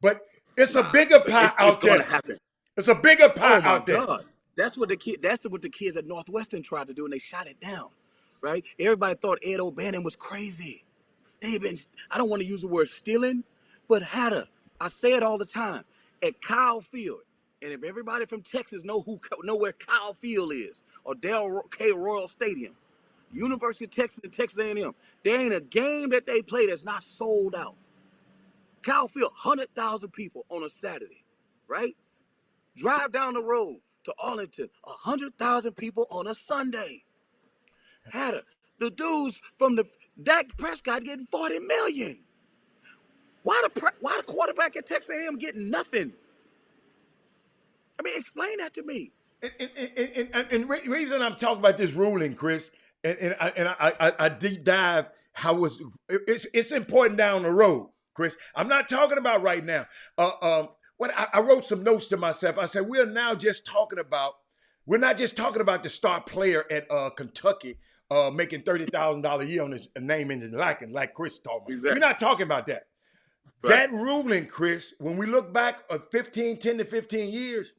but it's a bigger pie It's out going there. to happen. It's a bigger pie Oh my out there. God. That's what the kids at Northwestern tried to do, and they shot it down. Right? Everybody thought Ed O'Bannon was crazy. I don't want to use the word stealing, but Hatter, I say it all the time, at Kyle Field, and if everybody from Texas know where Kyle Field is, or Del K. Royal Stadium, University of Texas and Texas A&M, there ain't a game that they play that's not sold out. Kyle Field, 100,000 people on a Saturday, right? Drive down the road to Arlington, 100,000 people on a Sunday. Hatter, the dudes from the Dak Prescott getting $40 million. Why the quarterback at Texas A&M getting nothing? I mean, explain that to me. And reason I'm talking about this ruling, Chris, and I deep dive how it's important down the road, Chris. I'm not talking about right now. When I wrote some notes to myself, I said we're not just talking about the star player at Kentucky making $30,000 a year on his name engine like Chris talking about. Exactly. We're not talking about that. Right. That ruling, Chris, when we look back at 10 to 15 years,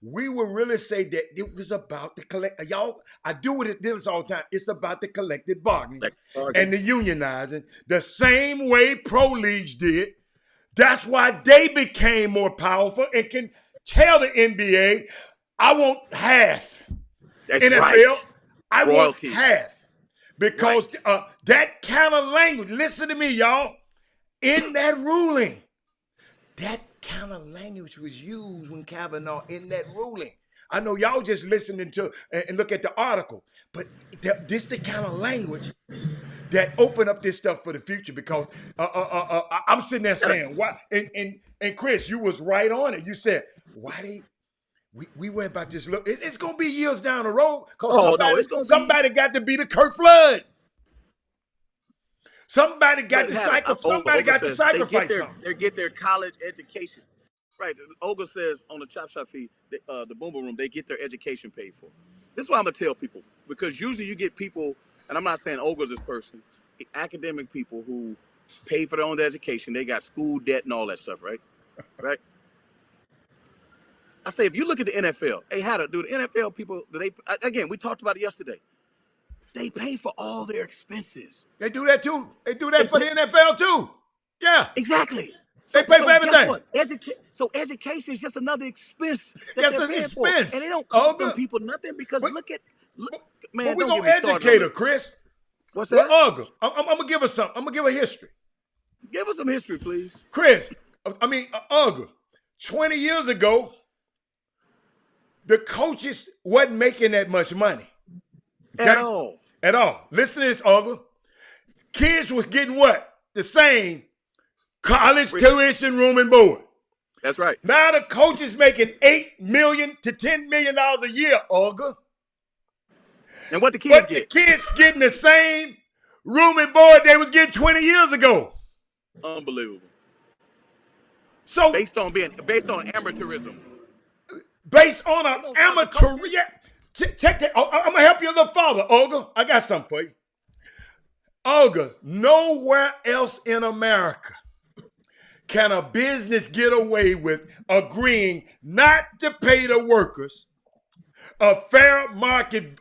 we will really say that it was about the collect. Y'all, I do this all the time. It's about the collective bargaining and the unionizing, the same way pro leagues did. That's why they became more powerful and can tell the NBA, I want half. That's NFL, right. I Royalties. want half. Because that kind of language, listen to me, y'all, in that ruling, that kind of language was used when Kavanaugh in that ruling. I know y'all just listening to and look at the article, but this the kind of language that open up this stuff for the future. Because I'm sitting there saying, why? And Chris, you was right on it. You said, why we worry about this? Look, it's gonna be years down the road because somebody got to be the Kirk Flood. Somebody got to sacrifice something. They get their college education. Right. Olga says on the Chop Shop feed, the Boomer Room, they get their education paid for. This is what I'm going to tell people. Because usually you get people, and I'm not saying Olga's this person, academic people who pay for their own education. They got school debt and all that stuff, right? Right? I say, if you look at the NFL, hey, how to do the NFL people, again, we talked about it yesterday. They pay for all their expenses. They do that too. They do that for the NFL too. Yeah. Exactly. They pay for everything. So education is just another expense. Yes, it's expense. And they don't cost them people nothing because man. But we're going to educate her, Chris. What's that? Olga, I'm going to give her something. I'm going to give her history. Give us some history, please. Chris, Olga, 20 years ago, the coaches wasn't making that much money. Okay? At all. Listen to this, Olga. Kids was getting what? The same college tuition, room, and board. That's right. Now the coach is making $8 million to $10 million a year, Olga. And what the kids get? The kids getting the same room and board they was getting 20 years ago. Unbelievable. So based on amateurism. Based on an amateur. Yeah. Check that. I'm gonna help you a little further, Olga. I got something for you. Olga, nowhere else in America can a business get away with agreeing not to pay the workers a fair market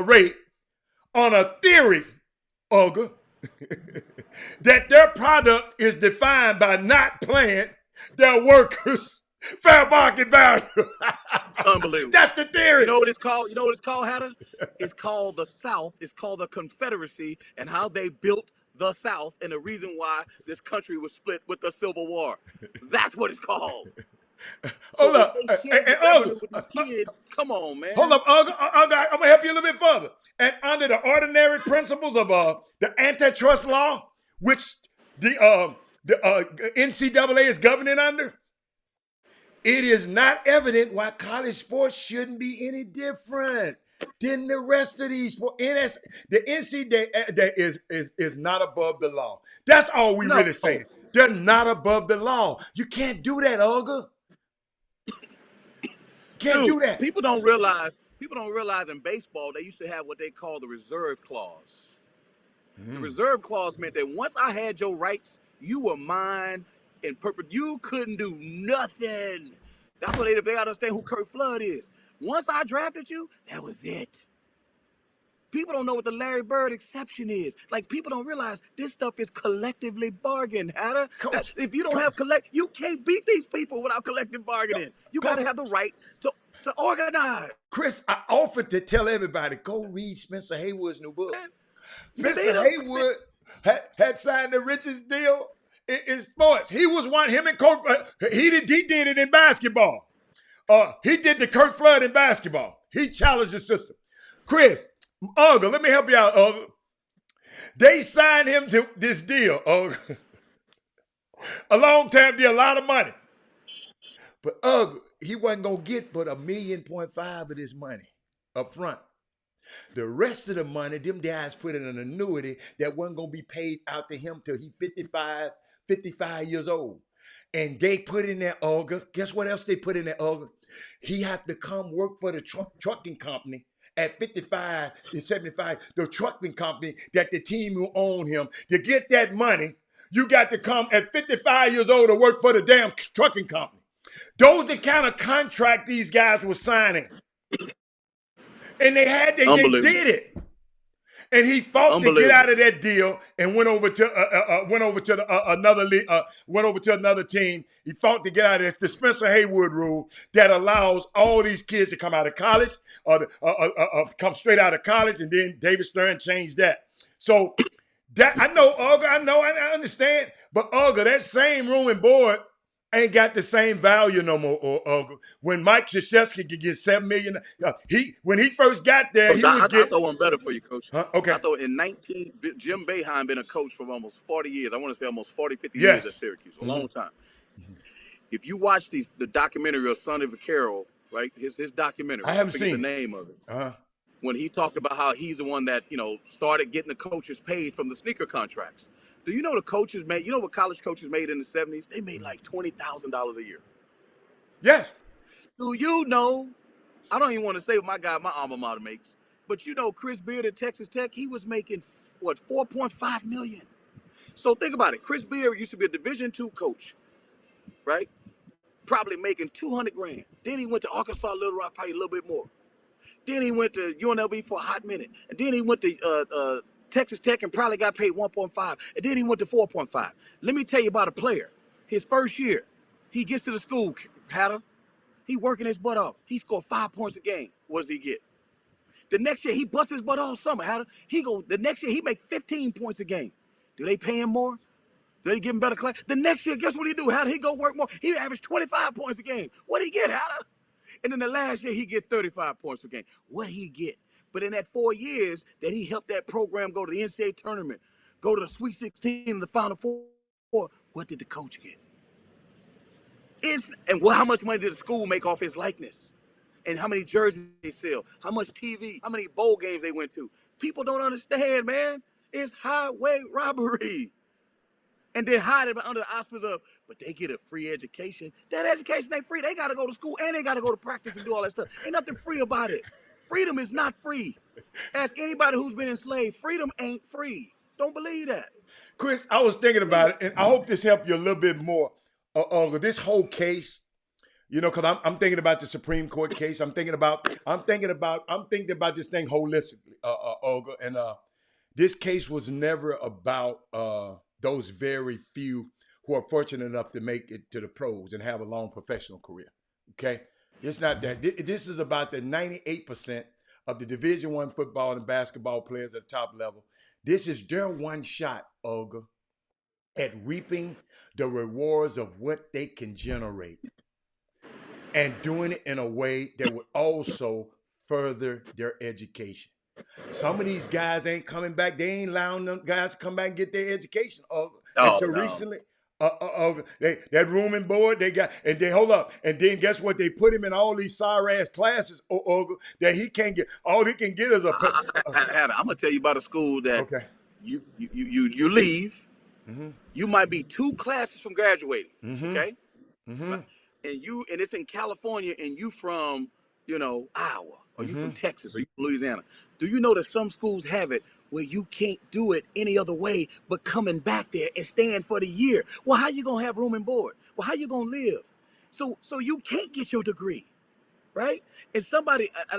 rate on a theory, Olga, that their product is defined by not paying their workers fair market value. Unbelievable. That's the theory. You know what it's called, Hatter? It's called the South. It's called the Confederacy, and how they built the South and the reason why this country was split with the Civil War. That's what it's called. So hold if up. they share the revenue with these kids, come on, man. Hold up, Uncle. I'm gonna help you a little bit further. And under the ordinary principles of the antitrust law, which the NCAA is governing under, it is not evident why college sports shouldn't be any different than the rest of these sports. The NCAA is not above the law. That's all we No, really saying. They're not above the law. You can't do that, Olga. Can't dude. do that. People don't realize. In baseball they used to have what they call the reserve clause. The reserve clause meant that once I had your rights, you were mine in perpetuity. You couldn't do nothing. That's what they gotta understand who Kurt Flood is. Once I drafted you, that was it. People don't know what the Larry Bird exception is. Like people don't realize this stuff is collectively bargained, Hatter. Coach, If you don't have you can't beat these people without collective bargaining. You got to Coach, have the right to organize. Chris, I offered to tell everybody, go read Spencer Haywood's new book. Man, Spencer Haywood had signed the richest deal in sports. He was him and Kurt, he did it in basketball. He did the Kurt Flood in basketball. He challenged the system. Chris, Uga, let me help you out, Uga. They signed him to this deal, Uga. A long-term deal, a lot of money. But he wasn't going to get but $1.5 million of this money up front. The rest of the money, them guys put in an annuity that wasn't going to be paid out to him till he 55 years old. And they put in there, Olga. Guess what else they put in there, Olga? He had to come work for the trucking company at 55 and 75, the trucking company that the team who owned him. To get that money, you got to come at 55 years old to work for the damn trucking company. Those are the kind of contract these guys were signing. And they just did it. And he fought to get out of that deal and went over to another team. He fought to get out of this. The Spencer Haywood rule that allows all these kids to come out of college or come straight out of college, and then David Stern changed that. So that I know, Olga, I understand, but Olga, that same room and board ain't got the same value no more. When Mike Krzyzewski could get $7 million, when he first got there, Coach, I throw one better for you, Coach. Huh? Okay. I thought Jim Boeheim been a coach for almost 40 years. I want to say almost 40, 50 years at Syracuse. A long time. If you watch the documentary of Sonny Vaccaro, right, his documentary, I haven't seen the name of it. Uh-huh. When he talked about how he's the one that, started getting the coaches paid from the sneaker contracts. Do you know the coaches made, what college coaches made in the 70s? They made like $20,000 a year. Yes. Do you know, I don't even want to say what my alma mater makes, but Chris Beard at Texas Tech, he was making, $4.5 million. So think about it. Chris Beard used to be a Division II coach, right? Probably making $200,000. Then he went to Arkansas Little Rock, probably a little bit more. Then he went to UNLV for a hot minute. And then he went to Texas Tech and probably got paid 1.5. And then he went to 4.5. Let me tell you about a player. His first year, he gets to the school, Hatter. He working his butt off. He scored 5 points a game. What does he get? The next year, he busts his butt all summer, Hatter. The next year, he make 15 points a game. Do they pay him more? Do they give him better class? The next year, guess what he do? Hatter? He go work more. He averaged 25 points a game. What did he get, Hatter? And then the last year, he get 35 points per game. What did he get? But in that 4 years that he helped that program go to the NCAA tournament, go to the Sweet 16 and the Final Four, what did the coach get? How much money did the school make off his likeness? And how many jerseys they sell? How much TV? How many bowl games they went to? People don't understand, man. It's highway robbery. And then hide it under the auspices of, but they get a free education. That education ain't free. They got to go to school and they got to go to practice and do all that stuff. Ain't nothing free about it. Freedom is not free. Ask anybody who's been enslaved. Freedom ain't free. Don't believe that. Chris, I was thinking about it, and I hope this helped you a little bit more. This whole case, because I'm thinking about the Supreme Court case. I'm thinking about this thing holistically, Olga. And this case was never about those very few who are fortunate enough to make it to the pros and have a long professional career. Okay, it's not that. This is about the 98% of the Division I football and basketball players at the top level. This is their one shot, Olga, at reaping the rewards of what they can generate. and doing it in a way that would also further their education. Some of these guys ain't coming back. They ain't allowing them guys to come back and get their education. Oh Until no. recently, that room and board they got, and they hold up, and then guess what? They put him in all these sorry ass classes that he can't get. All he can get is a. Hannah, I'm gonna tell you about a school that Okay. you leave. Mm-hmm. You might be 2 classes from graduating. Mm-hmm. Okay. Mm-hmm. And it's in California, and you from Iowa, or you Mm-hmm. from Texas, or you from Louisiana. Do you know that some schools have it where you can't do it any other way but coming back there and staying for the year? Well, how you gonna have room and board? Well, how you gonna live? So you can't get your degree, right? And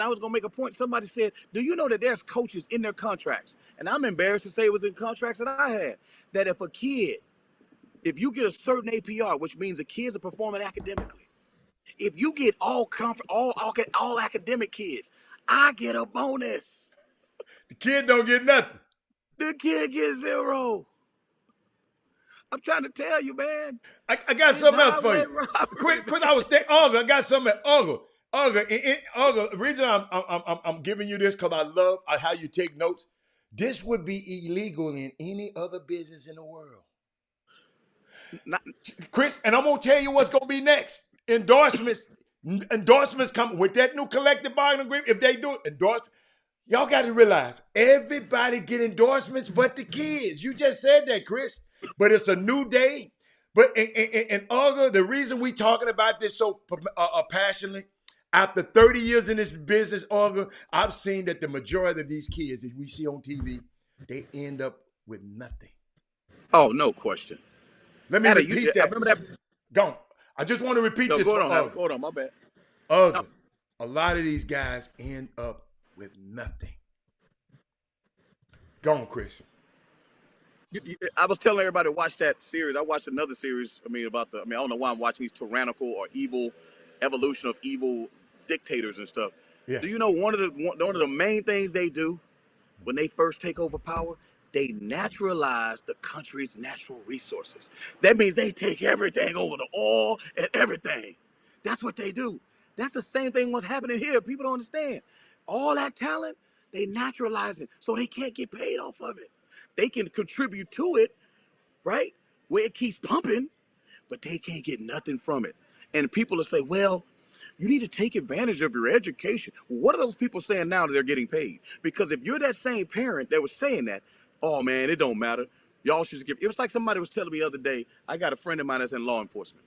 I was gonna make a point. Somebody said, "Do you know that there's coaches in their contracts?" And I'm embarrassed to say it was in contracts that I had, that if you get a certain APR, which means the kids are performing academically, if you get all academic kids, I get a bonus. The kid don't get nothing. The kid gets 0. I'm trying to tell you, man. I got It's something else for highway you. robbery, Quick, I was thinking, Olga, I got something at Olga. Olga, the reason I'm giving you this because I love how you take notes. This would be illegal in any other business in the world. man. Chris, and I'm gonna tell you what's gonna be next. Endorsements come with that new collective bargaining agreement. If they do it, y'all got to realize everybody get endorsements but the kids. You just said that, Chris. But it's a new day. But and Olga, the reason we talking about this so passionately, after 30 years in this business, Olga, I've seen that the majority of these kids that we see on TV, they end up with nothing. Oh, no question. Let me Ada, repeat I that. remember that. Go on. I just want to repeat No, this go for on, Ada, Olga. go on. My bad. Olga, a lot of these guys end up with nothing. Go on, Chris. I was telling everybody to watch that series. I watched another series. I don't know why I'm watching these tyrannical or evil evolution of evil dictators and stuff. Yeah. Do you know one of the main things they do when they first take over power? They naturalize the country's natural resources. That means they take everything over, the oil and everything. That's what they do. That's the same thing what's happening here. People don't understand. All that talent, they naturalize it so they can't get paid off of it. They can contribute to it, right? Where it keeps pumping, but they can't get nothing from it. And people will say, well, you need to take advantage of your education. Well, what are those people saying now that they're getting paid? Because if you're that same parent that was saying that, oh man, it don't matter. Y'all should give. It was like somebody was telling me the other day. I got a friend of mine that's in law enforcement,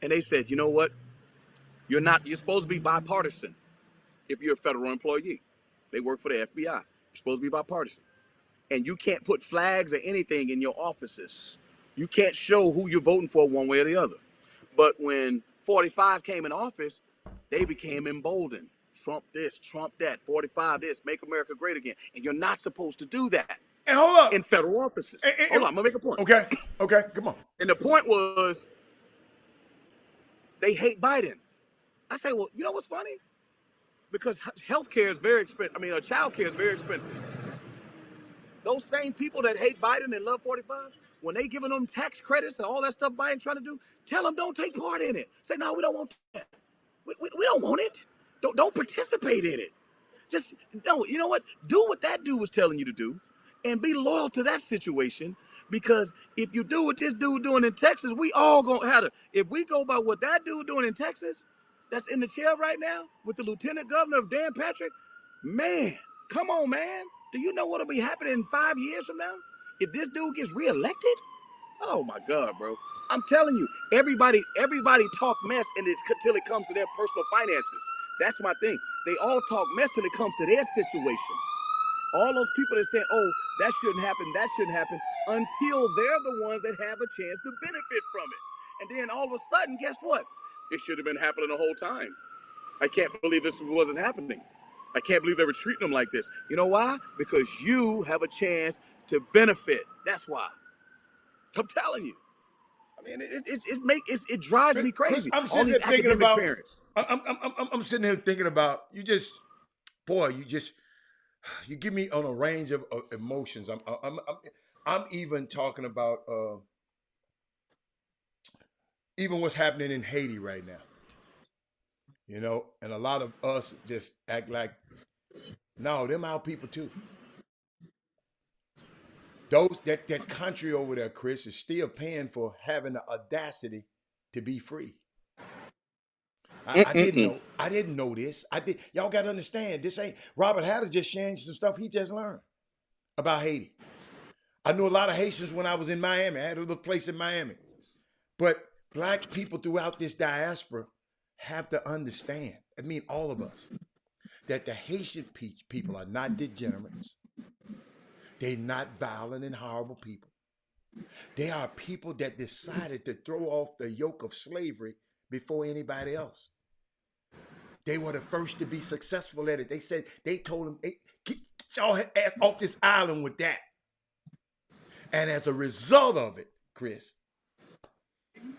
and they said, you know what? You're supposed to be bipartisan if you're a federal employee. They work for the FBI. You're supposed to be bipartisan. And you can't put flags or anything in your offices. You can't show who you're voting for one way or the other. But when 45 came in office, they became emboldened. Trump this, Trump that, 45 this, make America great again. And you're not supposed to do that And hold up. in federal offices. Hold on, I'm gonna make a point. Okay, come on. And the point was they hate Biden. I say, well, you know what's funny? Because healthcare is very expensive. Child care is very expensive. Those same people that hate Biden and love 45, when they giving them tax credits and all that stuff Biden trying to do, tell them don't take part in it. Say, no, we don't want that. We don't want it. Don't participate in it. Just no. You know what? Do what that dude was telling you to do, and be loyal to that situation. Because if you do what this dude doing in Texas, we all gonna have to. If we go by what that dude doing in Texas, that's in the chair right now with the lieutenant governor of Dan Patrick, man, come on, man. Do you know what'll be happening in 5 years from now if this dude gets reelected? Oh my God, bro. I'm telling you, everybody talk mess until it comes to their personal finances. That's my thing. They all talk mess till it comes to their situation. All those people that say, oh, that shouldn't happen, until they're the ones that have a chance to benefit from it. And then all of a sudden, guess what? It should have been happening the whole time. I can't believe this wasn't happening. I can't believe they were treating them like this. You know why? Because you have a chance to benefit. That's why. I'm telling you. It drives me Chris, crazy. I'm All sitting these here thinking academic about. parents. I'm sitting here thinking about you give me on a range of emotions. I'm even talking about even what's happening in Haiti right now. you know, and a lot of us just act like, no, them our people too. Those that country over there, Chris, is still paying for having the audacity to be free. I didn't Mm-mm-mm. know. I didn't know this. I did. Y'all got to understand. This ain't Robert Hatter just sharing some stuff he just learned about Haiti. I knew a lot of Haitians when I was in Miami. I had a little place in Miami. But black people throughout this diaspora have to understand. I mean, all of us, that the Haitian people are not degenerates. They're not violent and horrible people. They are people that decided to throw off the yoke of slavery before anybody else. They were the first to be successful at it. They told them, hey, get y'all ass off this island with that. And as a result of it, Chris,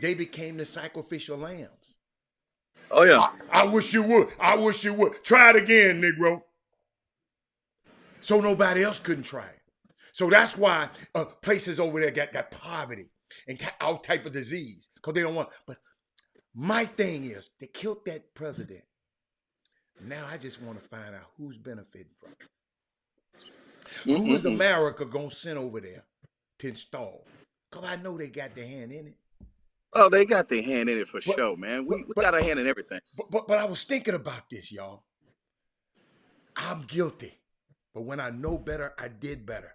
they became the sacrificial lambs. Oh yeah. I wish you would. I wish you would. Try it again, Negro. So nobody else couldn't try it. So that's why places over there got poverty and got all type of disease because they don't want. But my thing is, they killed that president. Now I just want to find out who's benefiting from it. Who is America going to send over there to install? Because I know they got their hand in it. Oh, they got their hand in it for But, sure, man. We but, got our hand in everything. but I was thinking about this, y'all. I'm guilty. But when I know better, I did better.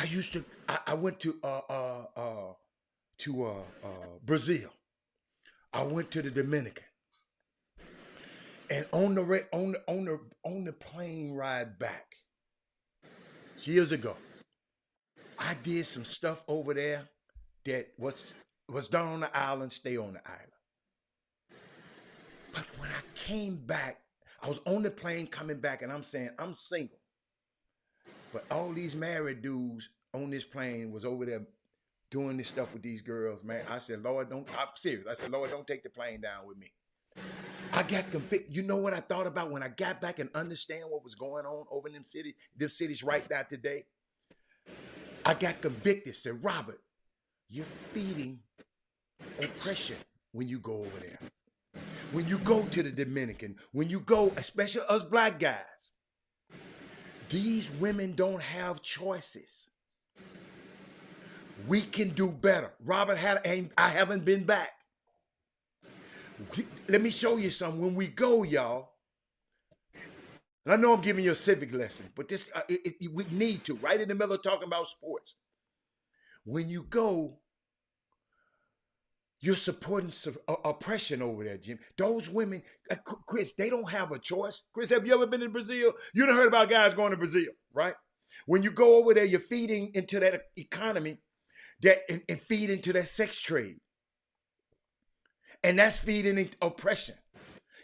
I went to Brazil. I went to the Dominican. And on the plane ride back years ago, I did some stuff over there that was done on the island, stay on the island. But when I came back, I was on the plane coming back, and I'm saying I'm single. But all these married dudes on this plane was over there doing this stuff with these girls, man. I said, Lord, I'm serious. I said, Lord, don't take the plane down with me. I got convicted. You know what I thought about when I got back and understand what was going on over in them cities right now today? I got convicted. Said, Robert, you're feeding oppression when you go over there. When you go to the Dominican, when you go, especially us black guys, these women don't have choices. We can do better. Robert I haven't been back. Let me show you something. When we go, y'all, and I know I'm giving you a civic lesson, but this we need to, right in the middle of talking about sports. When you go, you're supporting oppression over there, Jim. Those women, Chris, they don't have a choice. Chris, have you ever been to Brazil? You done heard about guys going to Brazil, right? When you go over there, you're feeding into that economy and feed into that sex trade. And that's feeding into oppression.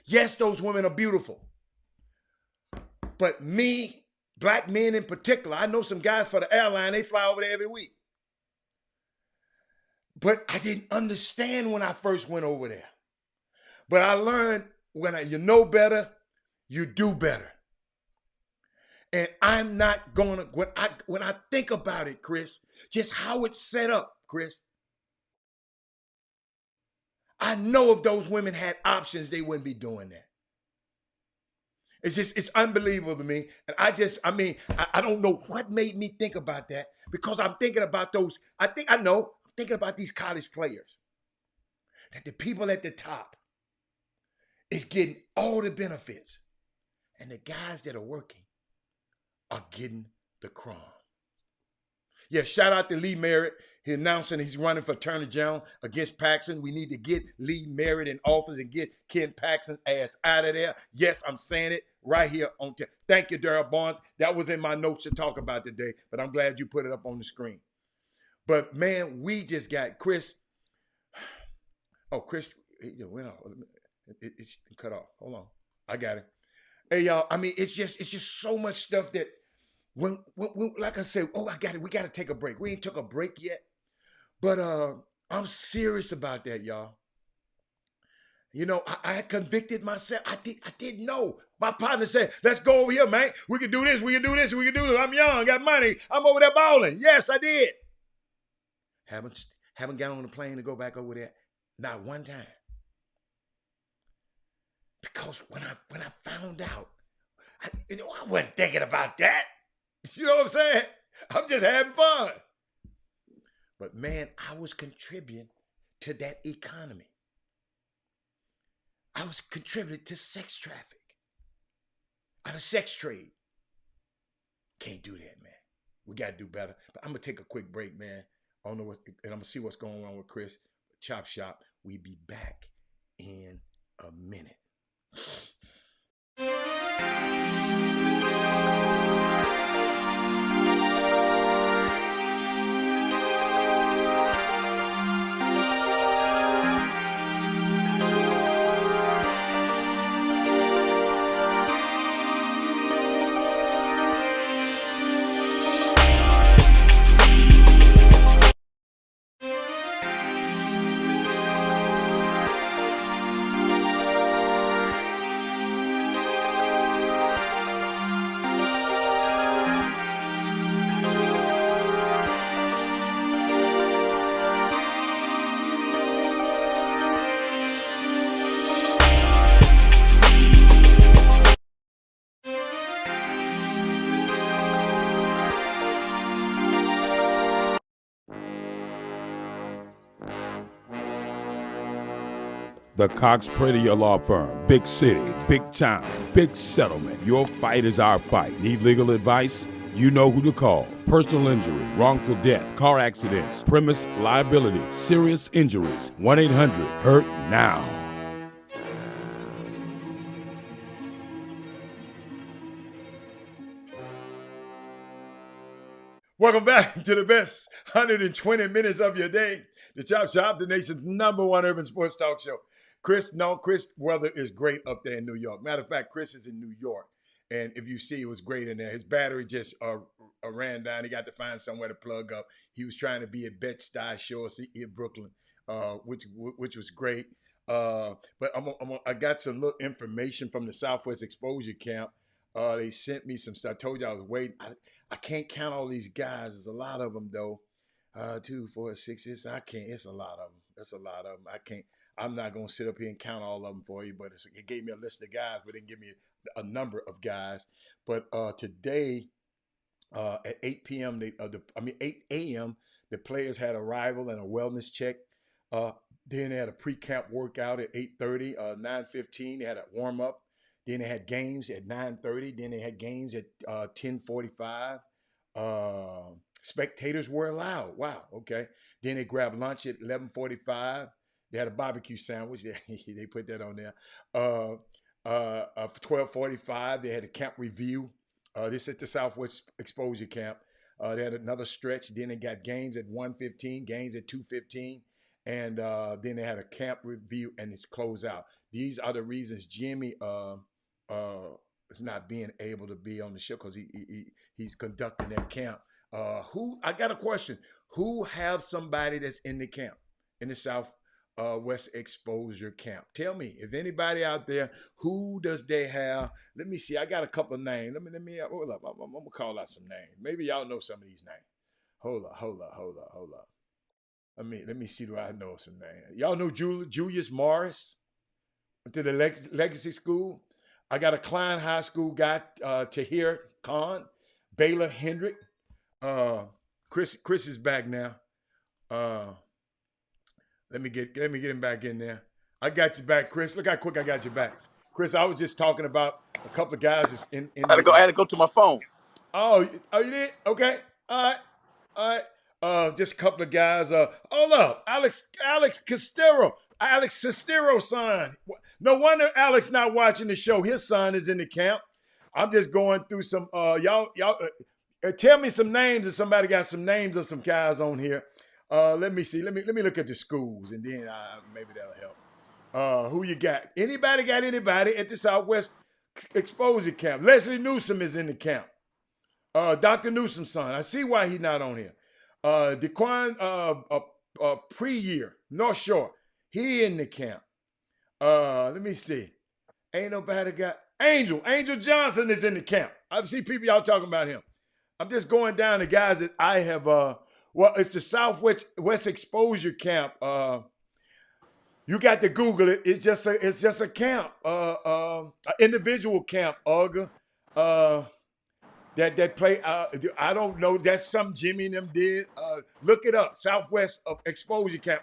Yes, those women are beautiful. But me, black men in particular, I know some guys for the airline, they fly over there every week. But I didn't understand when I first went over there. But I learned you know better, you do better. And I'm not gonna, when I think about it, Chris, just how it's set up, Chris, I know if those women had options, they wouldn't be doing that. It's unbelievable to me. And I don't know what made me think about that because I'm thinking about those, I'm thinking about these college players. That the people at the top is getting all the benefits. And the guys that are working are getting the crumb. Yeah, shout out to Lee Merritt. He's announcing he's running for Attorney General against Paxson. We need to get Lee Merritt in office and get Ken Paxson's ass out of there. Yes, I'm saying it right here on TV. Thank you, Darrell Barnes. That was in my notes to talk about today, but I'm glad you put it up on the screen. But man, we just got Chris. Oh, Chris, it went off. It's cut off. Hold on, I got it. Hey y'all, it's just so much stuff that when like I said, I got it. We got to take a break. We ain't took a break yet, but I'm serious about that, y'all. You know, I convicted myself. I didn't know. My partner said, "Let's go over here, man. We can do this. We can do this. We can do this. I'm young, got money. I'm over there balling." Yes, I did. Haven't got on the plane to go back over there. Not one time. Because when I found out, I wasn't thinking about that. You know what I'm saying? I'm just having fun. But man, I was contributing to that economy. I was contributing to sex traffic, out of sex trade. Can't do that, man. We got to do better. But I'm going to take a quick break, man. I don't know what, and I'm going to see what's going on with Chris. Chop Shop. We be back in a minute. The Cox Pradier Law Firm. Big city, big town, big settlement. Your fight is our fight. Need legal advice? You know who to call. Personal injury, wrongful death, car accidents, premise liability, serious injuries. 1-800-HURT-NOW. Welcome back to the best 120 minutes of your day. The Chop Shop, the nation's #1 urban sports talk show. Chris weather is great up there in New York. Matter of fact, Chris is in New York. And if you see, it was great in there. His battery just ran down. He got to find somewhere to plug up. He was trying to be at Bed-Stuy Shores in Brooklyn, which was great. But I got some little information from the Southwest Exposure Camp. They sent me some stuff. I told you I was waiting. I can't count all these guys. There's a lot of them, though. 2, 4, 6. It's a lot of them. That's a lot of them. I'm not going to sit up here and count all of them for you, but it gave me a list of guys, but it didn't give me a number of guys. But today at 8 p.m., 8 a.m., the players had arrival and a wellness check. Then they had a pre-camp workout at 8:30, 9:15. They had a warm-up. Then they had games at 9:30. Then they had games at 10:45. Spectators were allowed. Wow, okay. Then they grabbed lunch at 11:45. They had a barbecue sandwich. They put that on there. 12:45, they had a camp review. This is the Southwest Exposure Camp. They had another stretch. Then they got games at 1:15, games at 2:15. And then they had a camp review and it's closed out. These are the reasons Jimmy is not being able to be on the show because he's conducting that camp. I got a question. Who have somebody that's in the camp, in the Southwest Exposure Camp? Tell me, if anybody out there, who does they have? Let me see. I got a couple of names. Let me hold up. I'm gonna call out some names. Maybe y'all know some of these names. Hold up. Let me see. Do I know some names? Y'all know Julius Morris? Went to the Legacy School. I got a Klein High School guy, Tahir Khan, Baylor Hendrick. Chris is back now. Let me get him back in there. I got you back, Chris. Look how quick I got you back. Chris, I was just talking about a couple of guys that's in I had to go to my phone. Oh, you did? Okay. All right. Just a couple of guys. Hold up. Alex Castero. Alex Castero's son. No wonder Alex not watching the show. His son is in the camp. I'm just going through some, y'all tell me some names if somebody got some names of some guys on here. Let me see. Let me look at the schools and then maybe that'll help. Who you got? Anybody got anybody at the Southwest Exposure Camp? Leslie Newsom is in the camp. Dr. Newsom's son. I see why he's not on here. Dequan Pre-Year, North Shore. He in the camp. Let me see. Ain't nobody got Angel Johnson is in the camp. I see people y'all talking about him. I'm just going down the guys that I have. It's the Southwest Exposure Camp. You got to Google it. It's just a camp, an individual camp, Olga. That play. I don't know. That's something Jimmy and them did. Look it up. Southwest Exposure Camp.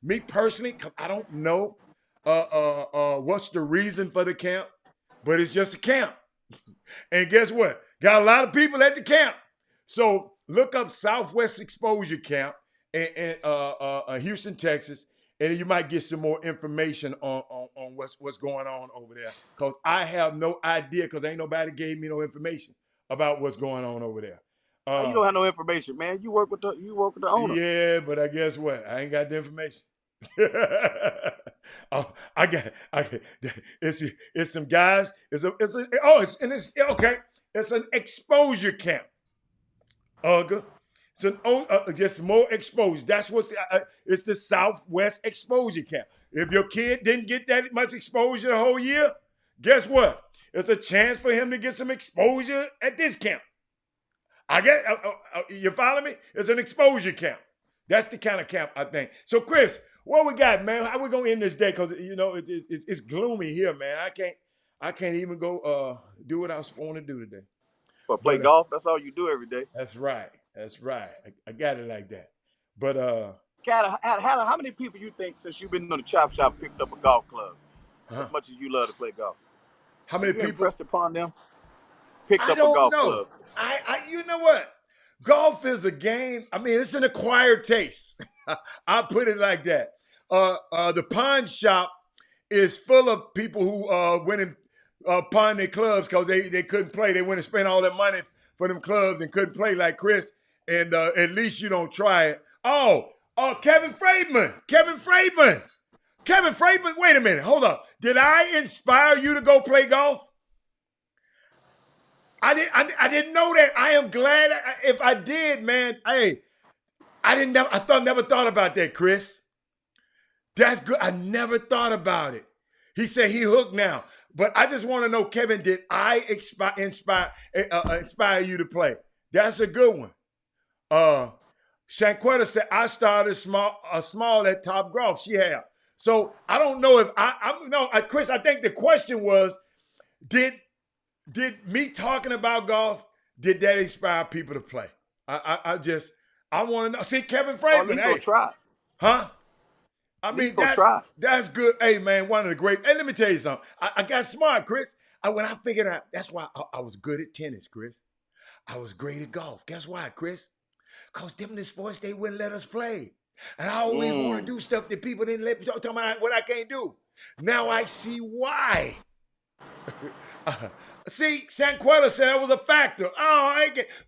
Me personally, 'cause I don't know what's the reason for the camp, but it's just a camp. And guess what? Got a lot of people at the camp. So look up Southwest Exposure Camp in Houston, Texas, and you might get some more information on what's going on over there. Because I have no idea, because ain't nobody gave me no information about what's going on over there. You don't have no information, man. You work with the owner. Yeah, but I guess what? I ain't got the information. It's some guys. It's an exposure camp. It's just more exposure. That's what's it's the Southwest Exposure Camp. If your kid didn't get that much exposure the whole year, guess what? It's a chance for him to get some exposure at this camp. I get you follow me? It's an exposure camp. That's the kind of camp I think. So Chris, what we got, man? How we gonna end this day? Because it's gloomy here, man. I can't even go do what I want to do today. But play golf. That's all you do every day. That's right. I got it like that. But how many people you think since you've been on the Chop Shop picked up a golf club? As much as you love to play golf. How many people impressed upon them? Picked up I a don't golf know. club. You know what? Golf is a game. I mean, it's an acquired taste. I put it like that. The pawn shop is full of people who went and pawned their clubs because they couldn't play. They went and spent all their money for them clubs and couldn't play like Chris. And at least you don't try it. Kevin Freedman. Wait a minute. Hold up. Did I inspire you to go play golf? I didn't know that. I am glad if I did, man. Hey, never thought about that, Chris. That's good. I never thought about it. He said he hooked now. But I just want to know, Kevin, did I inspire you to play? That's a good one. Shanquetta said I started small at Top Golf. She had. So I don't know if Chris, I think the question was, did me talking about golf, did that inspire people to play? I want to know. See, Kevin Franklin, hey, try. Huh? I mean, that's good. Hey, man, one of the great. Hey, let me tell you something. I got smart, Chris. When I figured out, that's why I was good at tennis, Chris. I was great at golf. Guess why, Chris? Because them the sports they wouldn't let us play. And I always want to do stuff that people didn't let me talk about what I can't do. Now I see why. See, Shanquetta said that was a factor.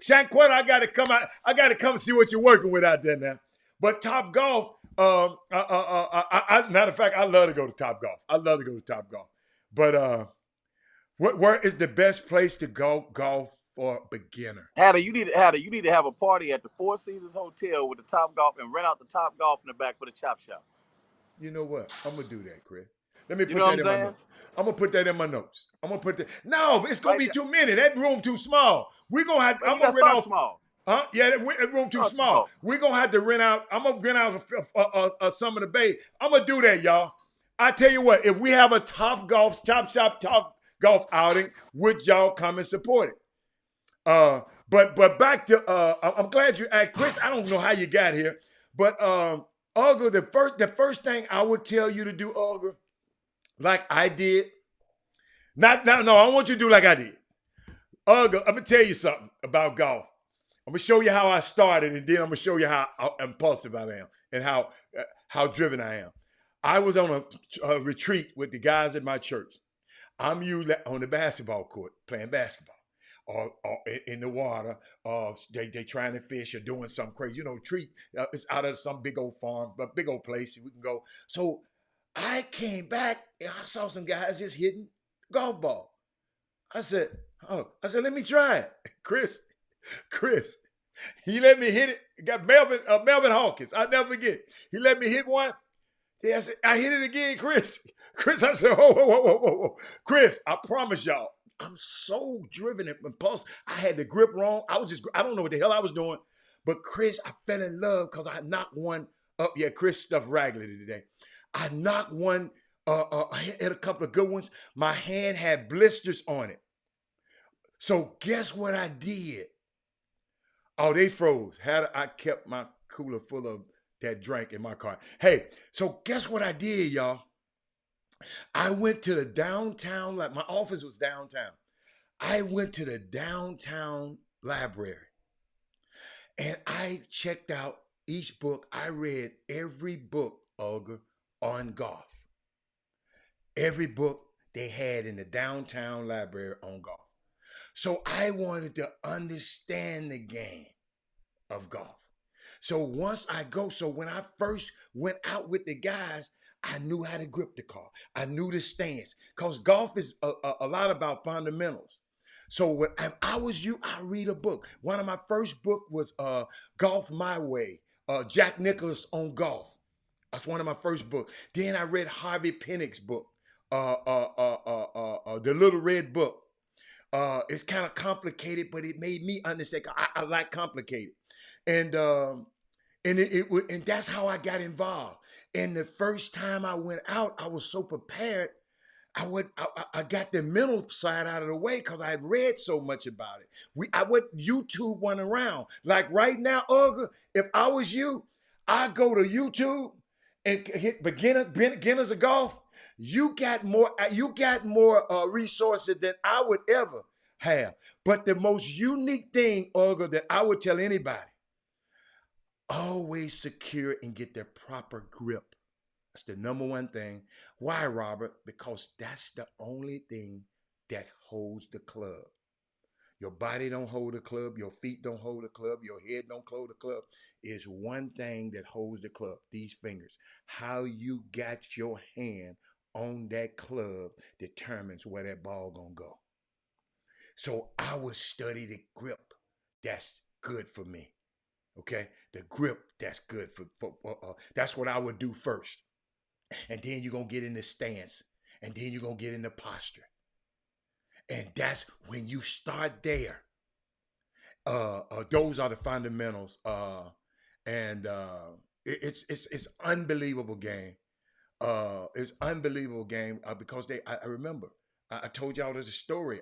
Shanquetta, I got to come out. I got to come see what you're working with out there now. But Top Golf, matter of fact, I love to go to Top Golf. But where is the best place to go golf for a beginner? Hatter, you need to have a party at the Four Seasons Hotel with the Top Golf and rent out the Top Golf in the back for the Chop Shop. You know what? I'm gonna do that, Chris. Let me put that in my notes. I'm gonna put that in my notes. No, it's gonna be too many. That room too small. We're gonna have. I'm gonna rent out small. Huh? Yeah, that room too small. We're gonna have to rent out. I'm gonna rent out some of the bay. I'm gonna do that, y'all. I tell you what. If we have a Chop Golf outing, would y'all come and support it? But back to. I'm glad you asked, Chris. I don't know how you got here, but Olga, the first thing I would tell you to do, Olga, like I did. No, I want you to do like I did. Olga, I'm gonna tell you something about golf. I'm gonna show you how I started, and then I'm gonna show you how impulsive I am and how driven I am. I was on a retreat with the guys at my church. I'm usually on the basketball court playing basketball, or in the water, or they trying to fish or doing something crazy. Treat it's out of some big old farm, but big old place we can go. So I came back and I saw some guys just hitting golf ball. I said, let me try it. Chris, he let me hit it. Got Melvin Hawkins. I'll never forget. He let me hit one. Yeah, I hit it again, Chris. I said, whoa. Chris, I promise y'all, I'm so driven and impulsive. I had the grip wrong. I don't know what the hell I was doing. But Chris, I fell in love because I knocked one up. Yeah, Chris stuffed raggedy today. I knocked one, hit a couple of good ones. My hand had blisters on it. So guess what I did? Oh, they froze. I kept my cooler full of that drink in my car. Hey, so guess what I did, y'all? I went to the downtown, like my office was downtown. I went to the downtown library and I checked out each book. I read every book, Olga, on golf. Every book they had in the downtown library on golf. So I wanted to understand the game of golf. So when I first went out with the guys, I knew how to grip the car. I knew the stance because golf is a lot about fundamentals. So if I was you, I read a book. One of my first book was Golf My Way, Jack Nicklaus on golf. That's one of my first books. Then I read Harvey Pinnick's book, The Little Red Book. It's kind of complicated, but it made me understand. I like complicated, and that's how I got involved. And the first time I went out, I was so prepared. I got the mental side out of the way because I had read so much about it. I went YouTube went around. Like right now, Olga, if I was you, I'd go to YouTube and hit beginners of golf. You got more resources than I would ever have. But the most unique thing, Olga, that I would tell anybody, always secure and get the proper grip. That's the number one thing. Why, Robert? Because that's the only thing that holds the club. Your body don't hold the club. Your feet don't hold the club. Your head don't hold the club. It's one thing that holds the club, these fingers. How you got your hand on that club determines where that ball gonna go. So I would study the grip. That's good for me. Okay? The grip, that's good for that's what I would do first. And then you're going to get in the stance. And then you're going to get in the posture. And that's when you start there. Those are the fundamentals. It's unbelievable game. It's unbelievable game because I remember. I told y'all there's a story.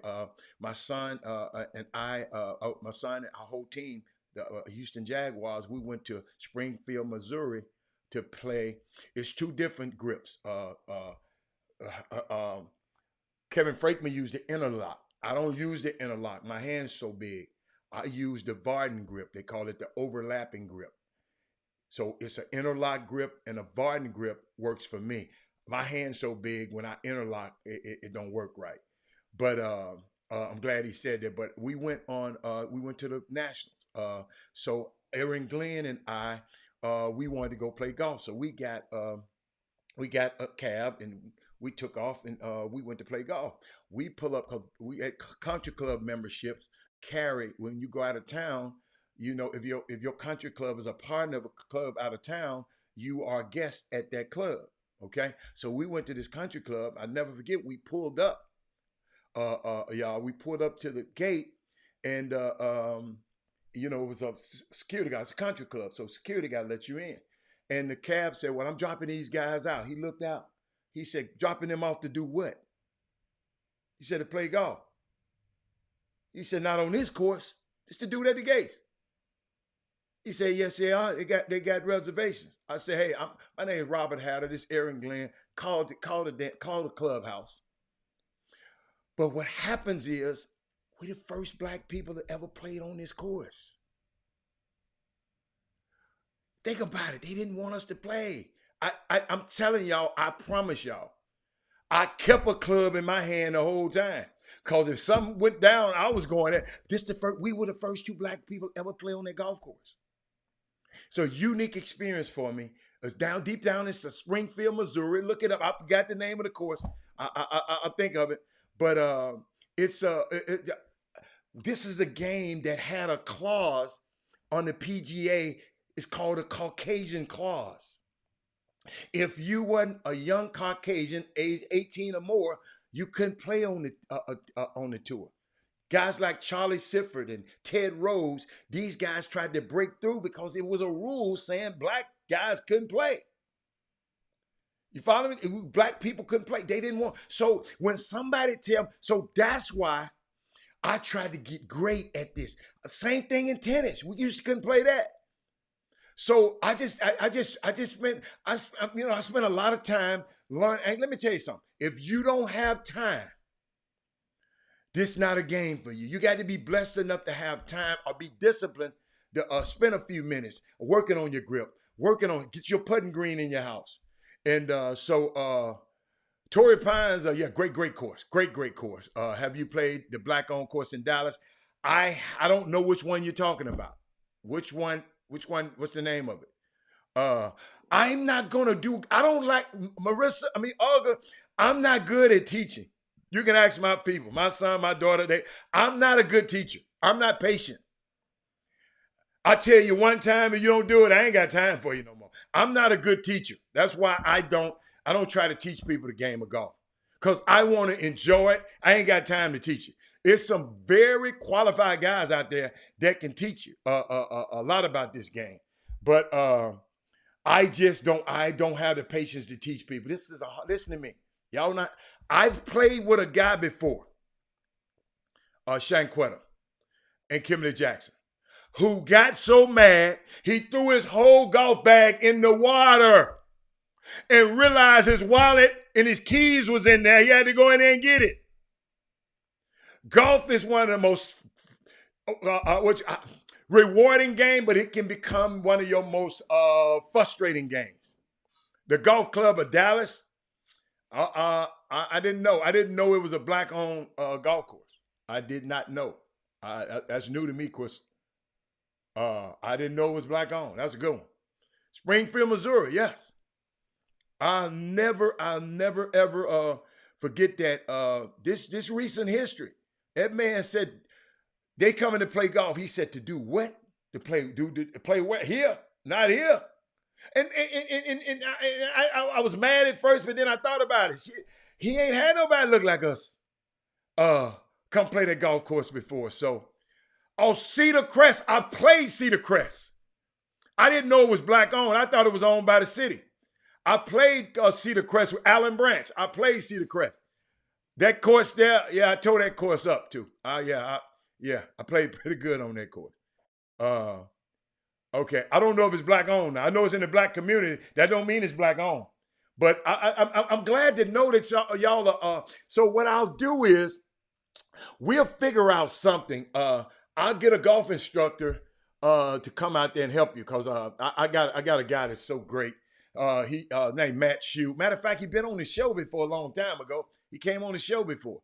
My son and my son and our whole team, the Houston Jaguars, we went to Springfield, Missouri, to play. It's two different grips. Kevin Frakeman used the interlock. I don't use the interlock. My hand's so big. I use the Varden grip. They call it the overlapping grip. So it's an interlock grip, and a Varden grip works for me. My hand's so big, when I interlock, it don't work right. But I'm glad he said that. But we went to the Nationals. So Aaron Glenn and I, we wanted to go play golf. So we got a cab and we took off and we went to play golf. We pull up, 'cause we had country club memberships carry when you go out of town. You know, if your country club is a partner of a club out of town, you are a guest at that club. Okay, so we went to this country club. I never forget. We pulled up, y'all. We pulled up to the gate, and it was a security guy. It's a country club, so security guy let you in. And the cab said, "Well, I'm dropping these guys out." He looked out. He said, "Dropping them off to do what?" He said, "To play golf." He said, "Not on this course. Just to do it at the gates." He said, "Yes, they are. They got reservations." I said, "Hey, my name is Robert Hatter. This is Aaron Glenn. Call the clubhouse." But what happens is, we're the first black people that ever played on this course. Think about it. They didn't want us to play. I'm telling y'all, I promise y'all, I kept a club in my hand the whole time. Because if something went down, I was going there. We were the first two black people ever play on that golf course. So unique experience for me. It's deep down in Springfield, Missouri. Look it up. I forgot the name of the course. I think of it. But this is a game that had a clause on the PGA. It's called a Caucasian clause. If you wasn't a young Caucasian, age 18 or more, you couldn't play on the tour. Guys like Charlie Sifford and Ted Rose, these guys tried to break through because it was a rule saying black guys couldn't play. You follow me? Black people couldn't play. They didn't want. So when somebody tell, so that's why I tried to get great at this. Same thing in tennis. We used to couldn't play that. So I just spent, I spent a lot of time learning. And let me tell you something. If you don't have time, this is not a game for you. You got to be blessed enough to have time or be disciplined to spend a few minutes working on your grip, get your putting green in your house. And Torrey Pines, great course. Great course. Have you played the black-owned course in Dallas? I don't know which one you're talking about. Which one, what's the name of it? I'm not going to do, I don't like, Olga, I'm not good at teaching. You can ask my people, my son, my daughter, I'm not a good teacher. I'm not patient. I tell you one time, if you don't do it, I ain't got time for you no more. I'm not a good teacher. That's why I don't try to teach people the game of golf. Because I want to enjoy it. I ain't got time to teach it. It's some very qualified guys out there that can teach you a lot about this game. But I don't have the patience to teach people. Listen to me. Y'all not, I've played with a guy before, Shanquetta and Kimberly Jackson, who got so mad, he threw his whole golf bag in the water and realized his wallet and his keys was in there. He had to go in there and get it. Golf is one of the most rewarding games, but it can become one of your most frustrating games. The Golf Club of Dallas, I didn't know. I didn't know it was a black-owned golf course. I did not know. That's new to me, Chris. I didn't know it was black-owned. That's a good one. Springfield, Missouri, yes. I'll never ever forget that. This recent history. That man said they coming to play golf. He said to do what? To play what? Here, not here. And I was mad at first, but then I thought about it. He ain't had nobody look like us come play that golf course before. So, Cedar Crest, I played Cedar Crest. I didn't know it was black owned. I thought it was owned by the city. I played Cedar Crest with Alan Branch. I played Cedar Crest. That course there, yeah, I tore that course up too. I played pretty good on that course. Okay, I don't know if it's black owned. Now, I know it's in the black community. That don't mean it's black owned. But I'm glad to know that y'all are. So what I'll do is we'll figure out something. I'll get a golf instructor to come out there and help you because I got a guy that's so great. He named Matt Shue. Matter of fact, he's been on the show before a long time ago. He came on the show before.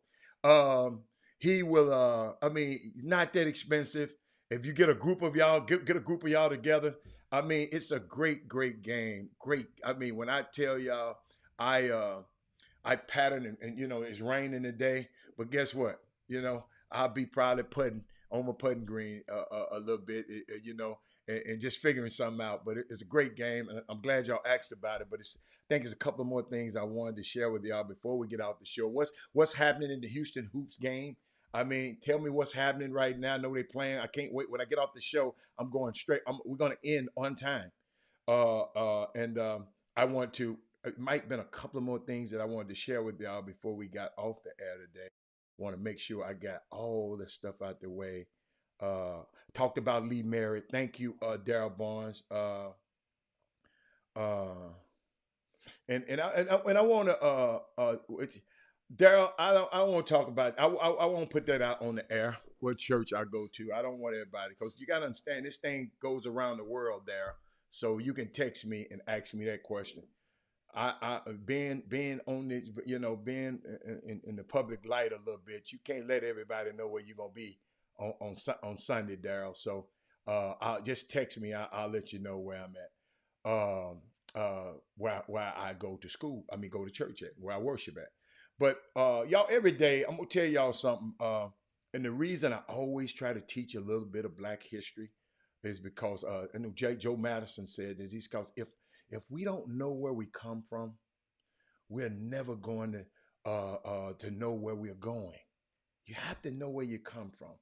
He will. Not that expensive. If you get a group of y'all, get a group of y'all together. It's a great game. Great. When I tell y'all, I pattern and it's raining today, but guess what? I'll be probably putting on my putting green a little bit, and just figuring something out. But it's a great game, and I'm glad y'all asked about it. But I think there's a couple more things I wanted to share with y'all before we get out the show. What's happening in the Houston Hoops game? Tell me what's happening right now. I know they're playing. I can't wait. When I get off the show, I'm going straight. We're going to end on time. I want to, it might have been a couple of more things that I wanted to share with y'all before we got off the air today. Want to make sure I got all the stuff out the way. Talked about Lee Merritt. Thank you, Daryl Barnes. And I want to, Daryl, I won't talk about it. I won't put that out on the air, what church I go to. I don't want everybody, because you got to understand, this thing goes around the world there. So you can text me and ask me that question. I being on the, being in the public light a little bit, you can't let everybody know where you're going to be on Sunday, Daryl. So I'll just text me. I'll let you know where I'm at, where I go to school. Go to church at, where I worship at. But y'all, every day, I'm going to tell y'all something. And the reason I always try to teach a little bit of Black history is because I know Joe Madison said this. He's because if we don't know where we come from, we're never going to know where we're going. You have to know where you come from.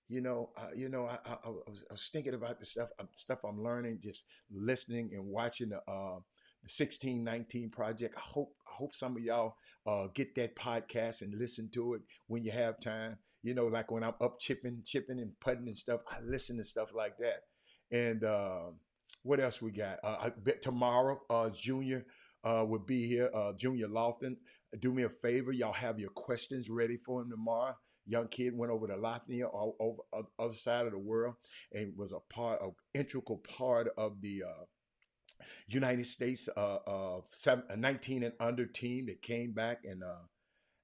I was thinking about the stuff I'm learning, just listening and watching 1619 Project. I hope some of y'all get that podcast and listen to it when you have time. You know, like when I'm up chipping and putting and stuff, I listen to stuff like that. And what else we got? I bet tomorrow, Junior will be here. Junior Lofton, do me a favor, y'all have your questions ready for him tomorrow. Young kid went over to Latvia, all over other side of the world, and was an integral part of the United States 19 and under team that came back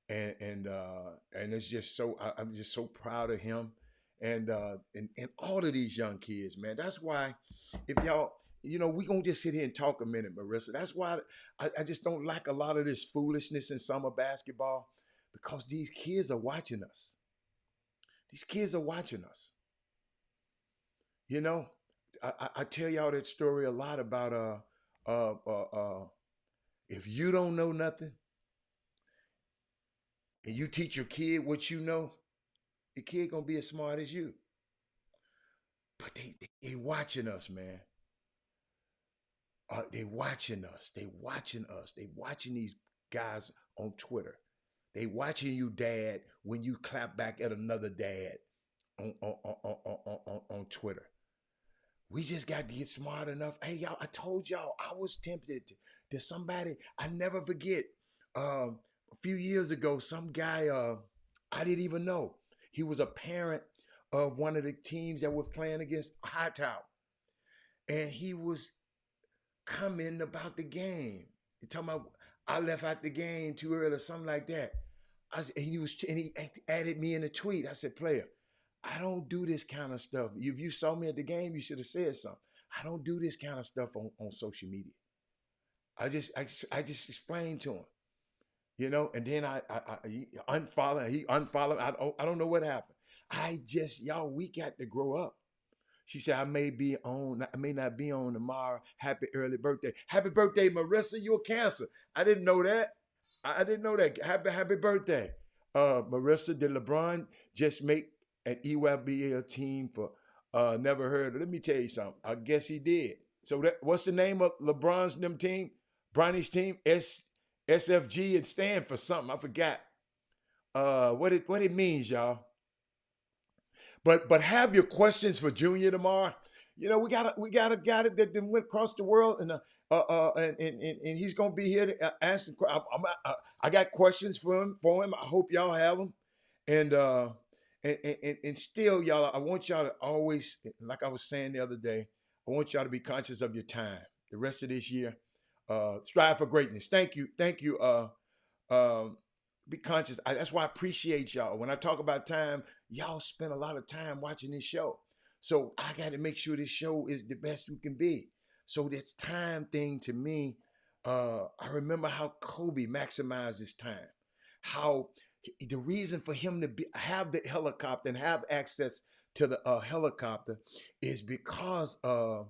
and it's just so I'm just so proud of him and all of these young kids, man. That's why if y'all we gonna just sit here and talk a minute, Marissa. That's why I just don't like a lot of this foolishness in summer basketball because these kids are watching us. These kids are watching us. You know, I tell y'all that story a lot about if you don't know nothing and you teach your kid what you know, the kid gonna be as smart as you. But they watching us, man. They watching us. They watching us. They watching these guys on Twitter. They watching you, dad, when you clap back at another dad on Twitter. We just got to get smart enough. Hey, y'all, I told y'all I was tempted to somebody. I never forget. A few years ago, some guy I didn't even know. He was a parent of one of the teams that was playing against Hightower. And he was commenting about the game. He talking about I left out the game too early or something like that. And he added me in a tweet. I said, player, I don't do this kind of stuff. If you saw me at the game, you should have said something. I don't do this kind of stuff on social media. I just explained to him, and then he unfollowed. He unfollowed. I don't know what happened. Y'all, we got to grow up. She said, I may not be on tomorrow. Happy early birthday. Happy birthday, Marissa. You're Cancer. I didn't know that. I didn't know that. Happy birthday. Marissa, did LeBron just make an EYBL team for never heard of? Let me tell you something. I guess he did. So what's the name of LeBron's team? Bronny's team? SFG. It stand for something. I forgot what it means, y'all. But have your questions for Junior tomorrow. We got a guy that went across the world and he's gonna be here to answer. I got questions for him. I hope y'all have them. And still, y'all, I want y'all to always, like I was saying the other day, I want y'all to be conscious of your time. The rest of this year, strive for greatness. Thank you. Be conscious. That's why I appreciate y'all. When I talk about time, y'all spend a lot of time watching this show. So I got to make sure this show is the best you can be. So this time thing to me, I remember how Kobe maximized his time. How the reason for him to have the helicopter and have access to the helicopter is because of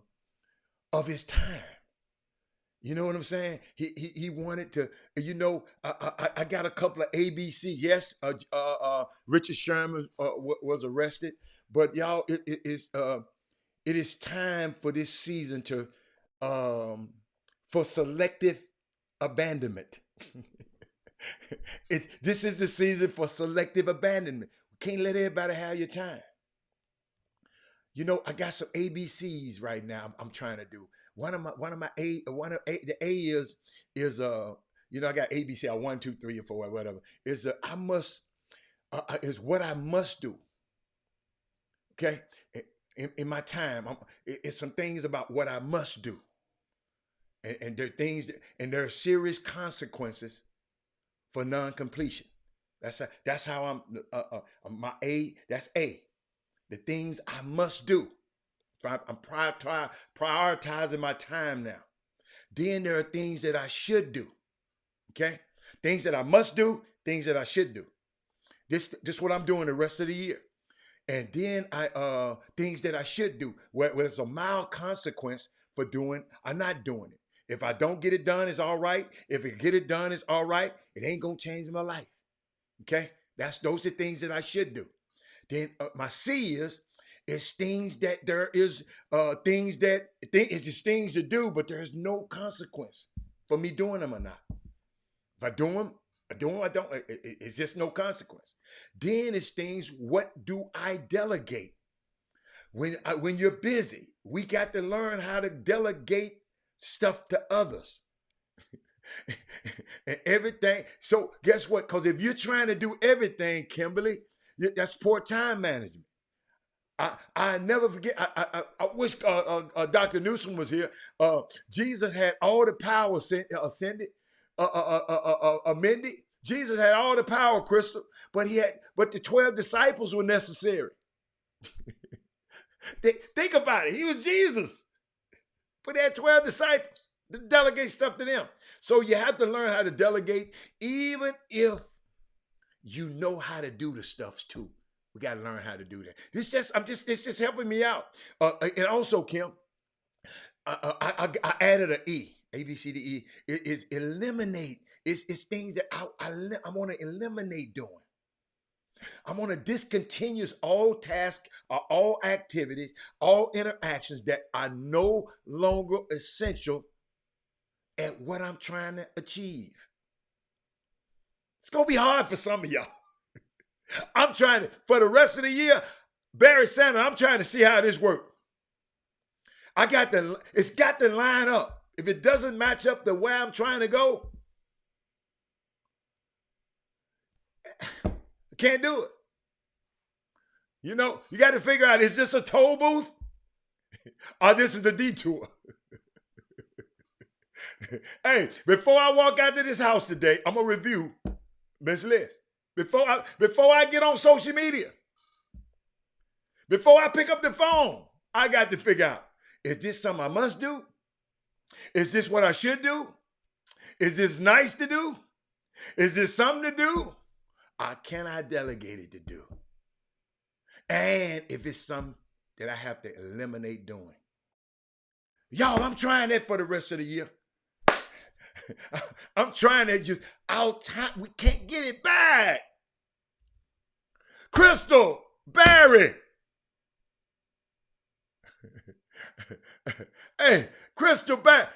his time. You know what I'm saying? He wanted to, I got a couple of ABC. Yes, Richard Sherman was arrested, but y'all, it is time for this season to, for selective abandonment. This is the season for selective abandonment. We can't let everybody have your time. I got some ABCs right now. I'm trying to do. The A is I got ABC. 1, 2, 3, or 4, or whatever. Is what I must do. Okay, in my time, it's some things about what I must do, and there are things and there are serious consequences for non-completion. That's how I'm my A. That's A. The things I must do. I'm prioritizing my time now. Then there are things that I should do. Okay? Things that I must do, things that I should do. This is what I'm doing the rest of the year. And then things that I should do, where there's a mild consequence for doing, I'm not doing it. If I don't get it done, it's all right. If I get it done, it's all right. It ain't gonna change my life. Okay? Those are things that I should do. Then my C is things that there is it's just things to do, but there's no consequence. for me doing them or not. If I do them, I don't. It's just no consequence. Then it's things, what do I delegate? When you're busy, we got to learn how to delegate stuff to others. And everything. So guess what? Because if you're trying to do everything, Kimberly, that's poor time management. I never forget. I wish Dr. Newsom was here. Jesus had all the power ascended, amended. Jesus had all the power, Crystal, but the 12 disciples were necessary. Think about it. He was Jesus, but they had 12 disciples to delegate stuff to them. So you have to learn how to delegate, even if you know how to do the stuff too. We got to learn how to do that. It's just helping me out. And also, Kim, I added an E, A, B, C, D, E. It is eliminate. It's things that I want to eliminate doing. I want to discontinue all tasks, all activities, all interactions that are no longer essential at what I'm trying to achieve. It's going to be hard for some of y'all. I'm trying to, for the rest of the year, Barry Sanders, I'm trying to see how this works. It's got to line up. If it doesn't match up the way I'm trying to go, I can't do it. You know, you got to figure out, is this a toll booth or this is a detour? Hey, before I walk out to this house today, I'm going to review Miss Liz. Before I get on social media, before I pick up the phone, I got to figure out, is this something I must do? Is this what I should do? Is this nice to do? Is this something to do? Or can I delegate it to do? And if it's something that I have to eliminate doing. Y'all, I'm trying that for the rest of the year. I'm trying to just out time. We can't get it back. Crystal, Barry. Hey, Crystal, Barry.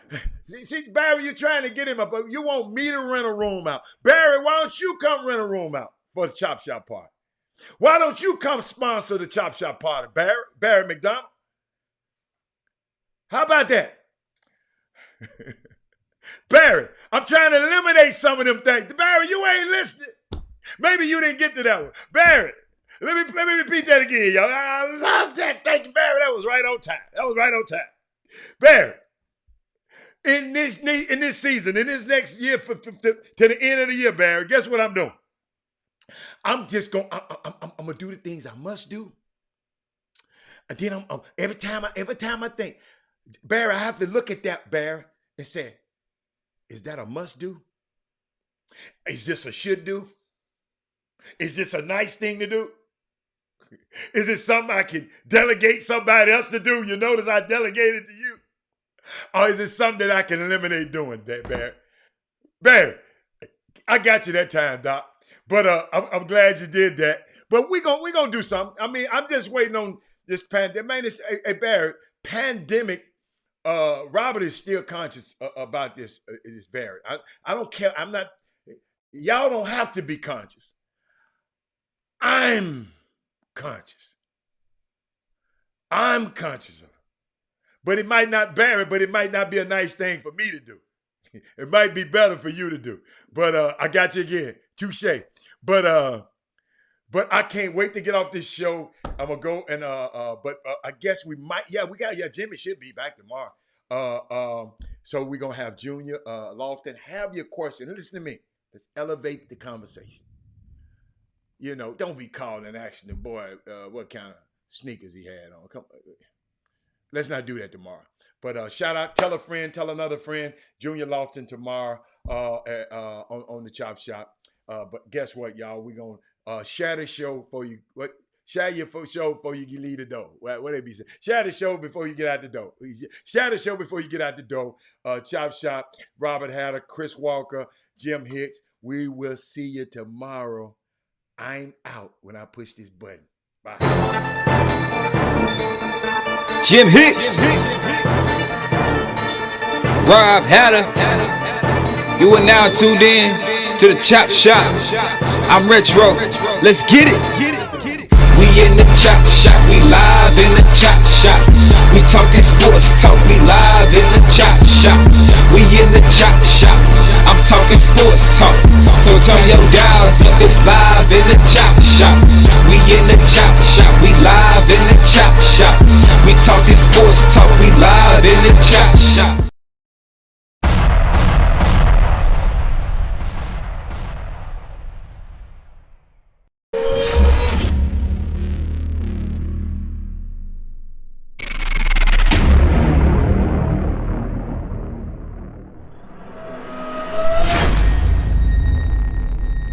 See, Barry, you're trying to get him up, but you want me to rent a room out. Barry, why don't you come rent a room out for the Chop Shop party? Why don't you come sponsor the Chop Shop party, Barry McDonald? How about that? Barry, I'm trying to eliminate some of them things. Barry, you ain't listening. Maybe you didn't get to that one. Barry, let me repeat that again, y'all. I love that. Thank you, Barry. That was right on time. Barry, in this season, in this next year, to the end of the year, Barry, guess what I'm doing? I'm just going. I'm gonna do the things I must do. And then every time I think, Barry, I have to look at that, Barry, and say, is that a must do? Is this a should do? Is this a nice thing to do? Is it something I can delegate somebody else to do? You notice I delegated to you. Or is it something that I can eliminate doing, Barry? Barry, I got you that time, Doc. But I'm glad you did that. But we're gonna do something. I mean, I'm just waiting on this pandemic. Man, hey, Barry, pandemic. Robert is still conscious about this. This Barry. I don't care. I'm not. Y'all don't have to be conscious. I'm conscious. I'm conscious of it. But it might not, Barry, but it might not be a nice thing for me to do. It might be better for you to do. But I got you again. Touche. But I can't wait to get off this show. I'm gonna go and but I guess we might. Yeah, Jimmy should be back tomorrow. So we're gonna have Junior Lofton. Have your question. Listen to me. Let's elevate the conversation. You know, don't be calling asking the boy what kind of sneakers he had on. Come on. Let's not do that tomorrow. But shout out, tell a friend, tell another friend. Junior Lofton tomorrow on the Chop Shop. But guess what, y'all? We're gonna share the show for you. Share your show before you leave the door. What they be saying? Share the show before you get out the door. Share the show before you get out the door. Chop Shop, Robert Hatter, Chris Walker, Jim Hicks. We will see you tomorrow. I'm out when I push this button. Bye. Jim Hicks, Rob Hatter. You are now tuned in to the Chop Shop. I'm Retro. Let's get it. We in the Chop Shop. We live in the Chop Shop. We talking sports talk. We live in the Chop Shop. We in the Chop Shop. I'm talking sports talk. So turn your dials up. It's live in the Chop Shop. We in the Chop Shop. We live in the Chop Shop. We talking sports talk. We live in the Chop Shop.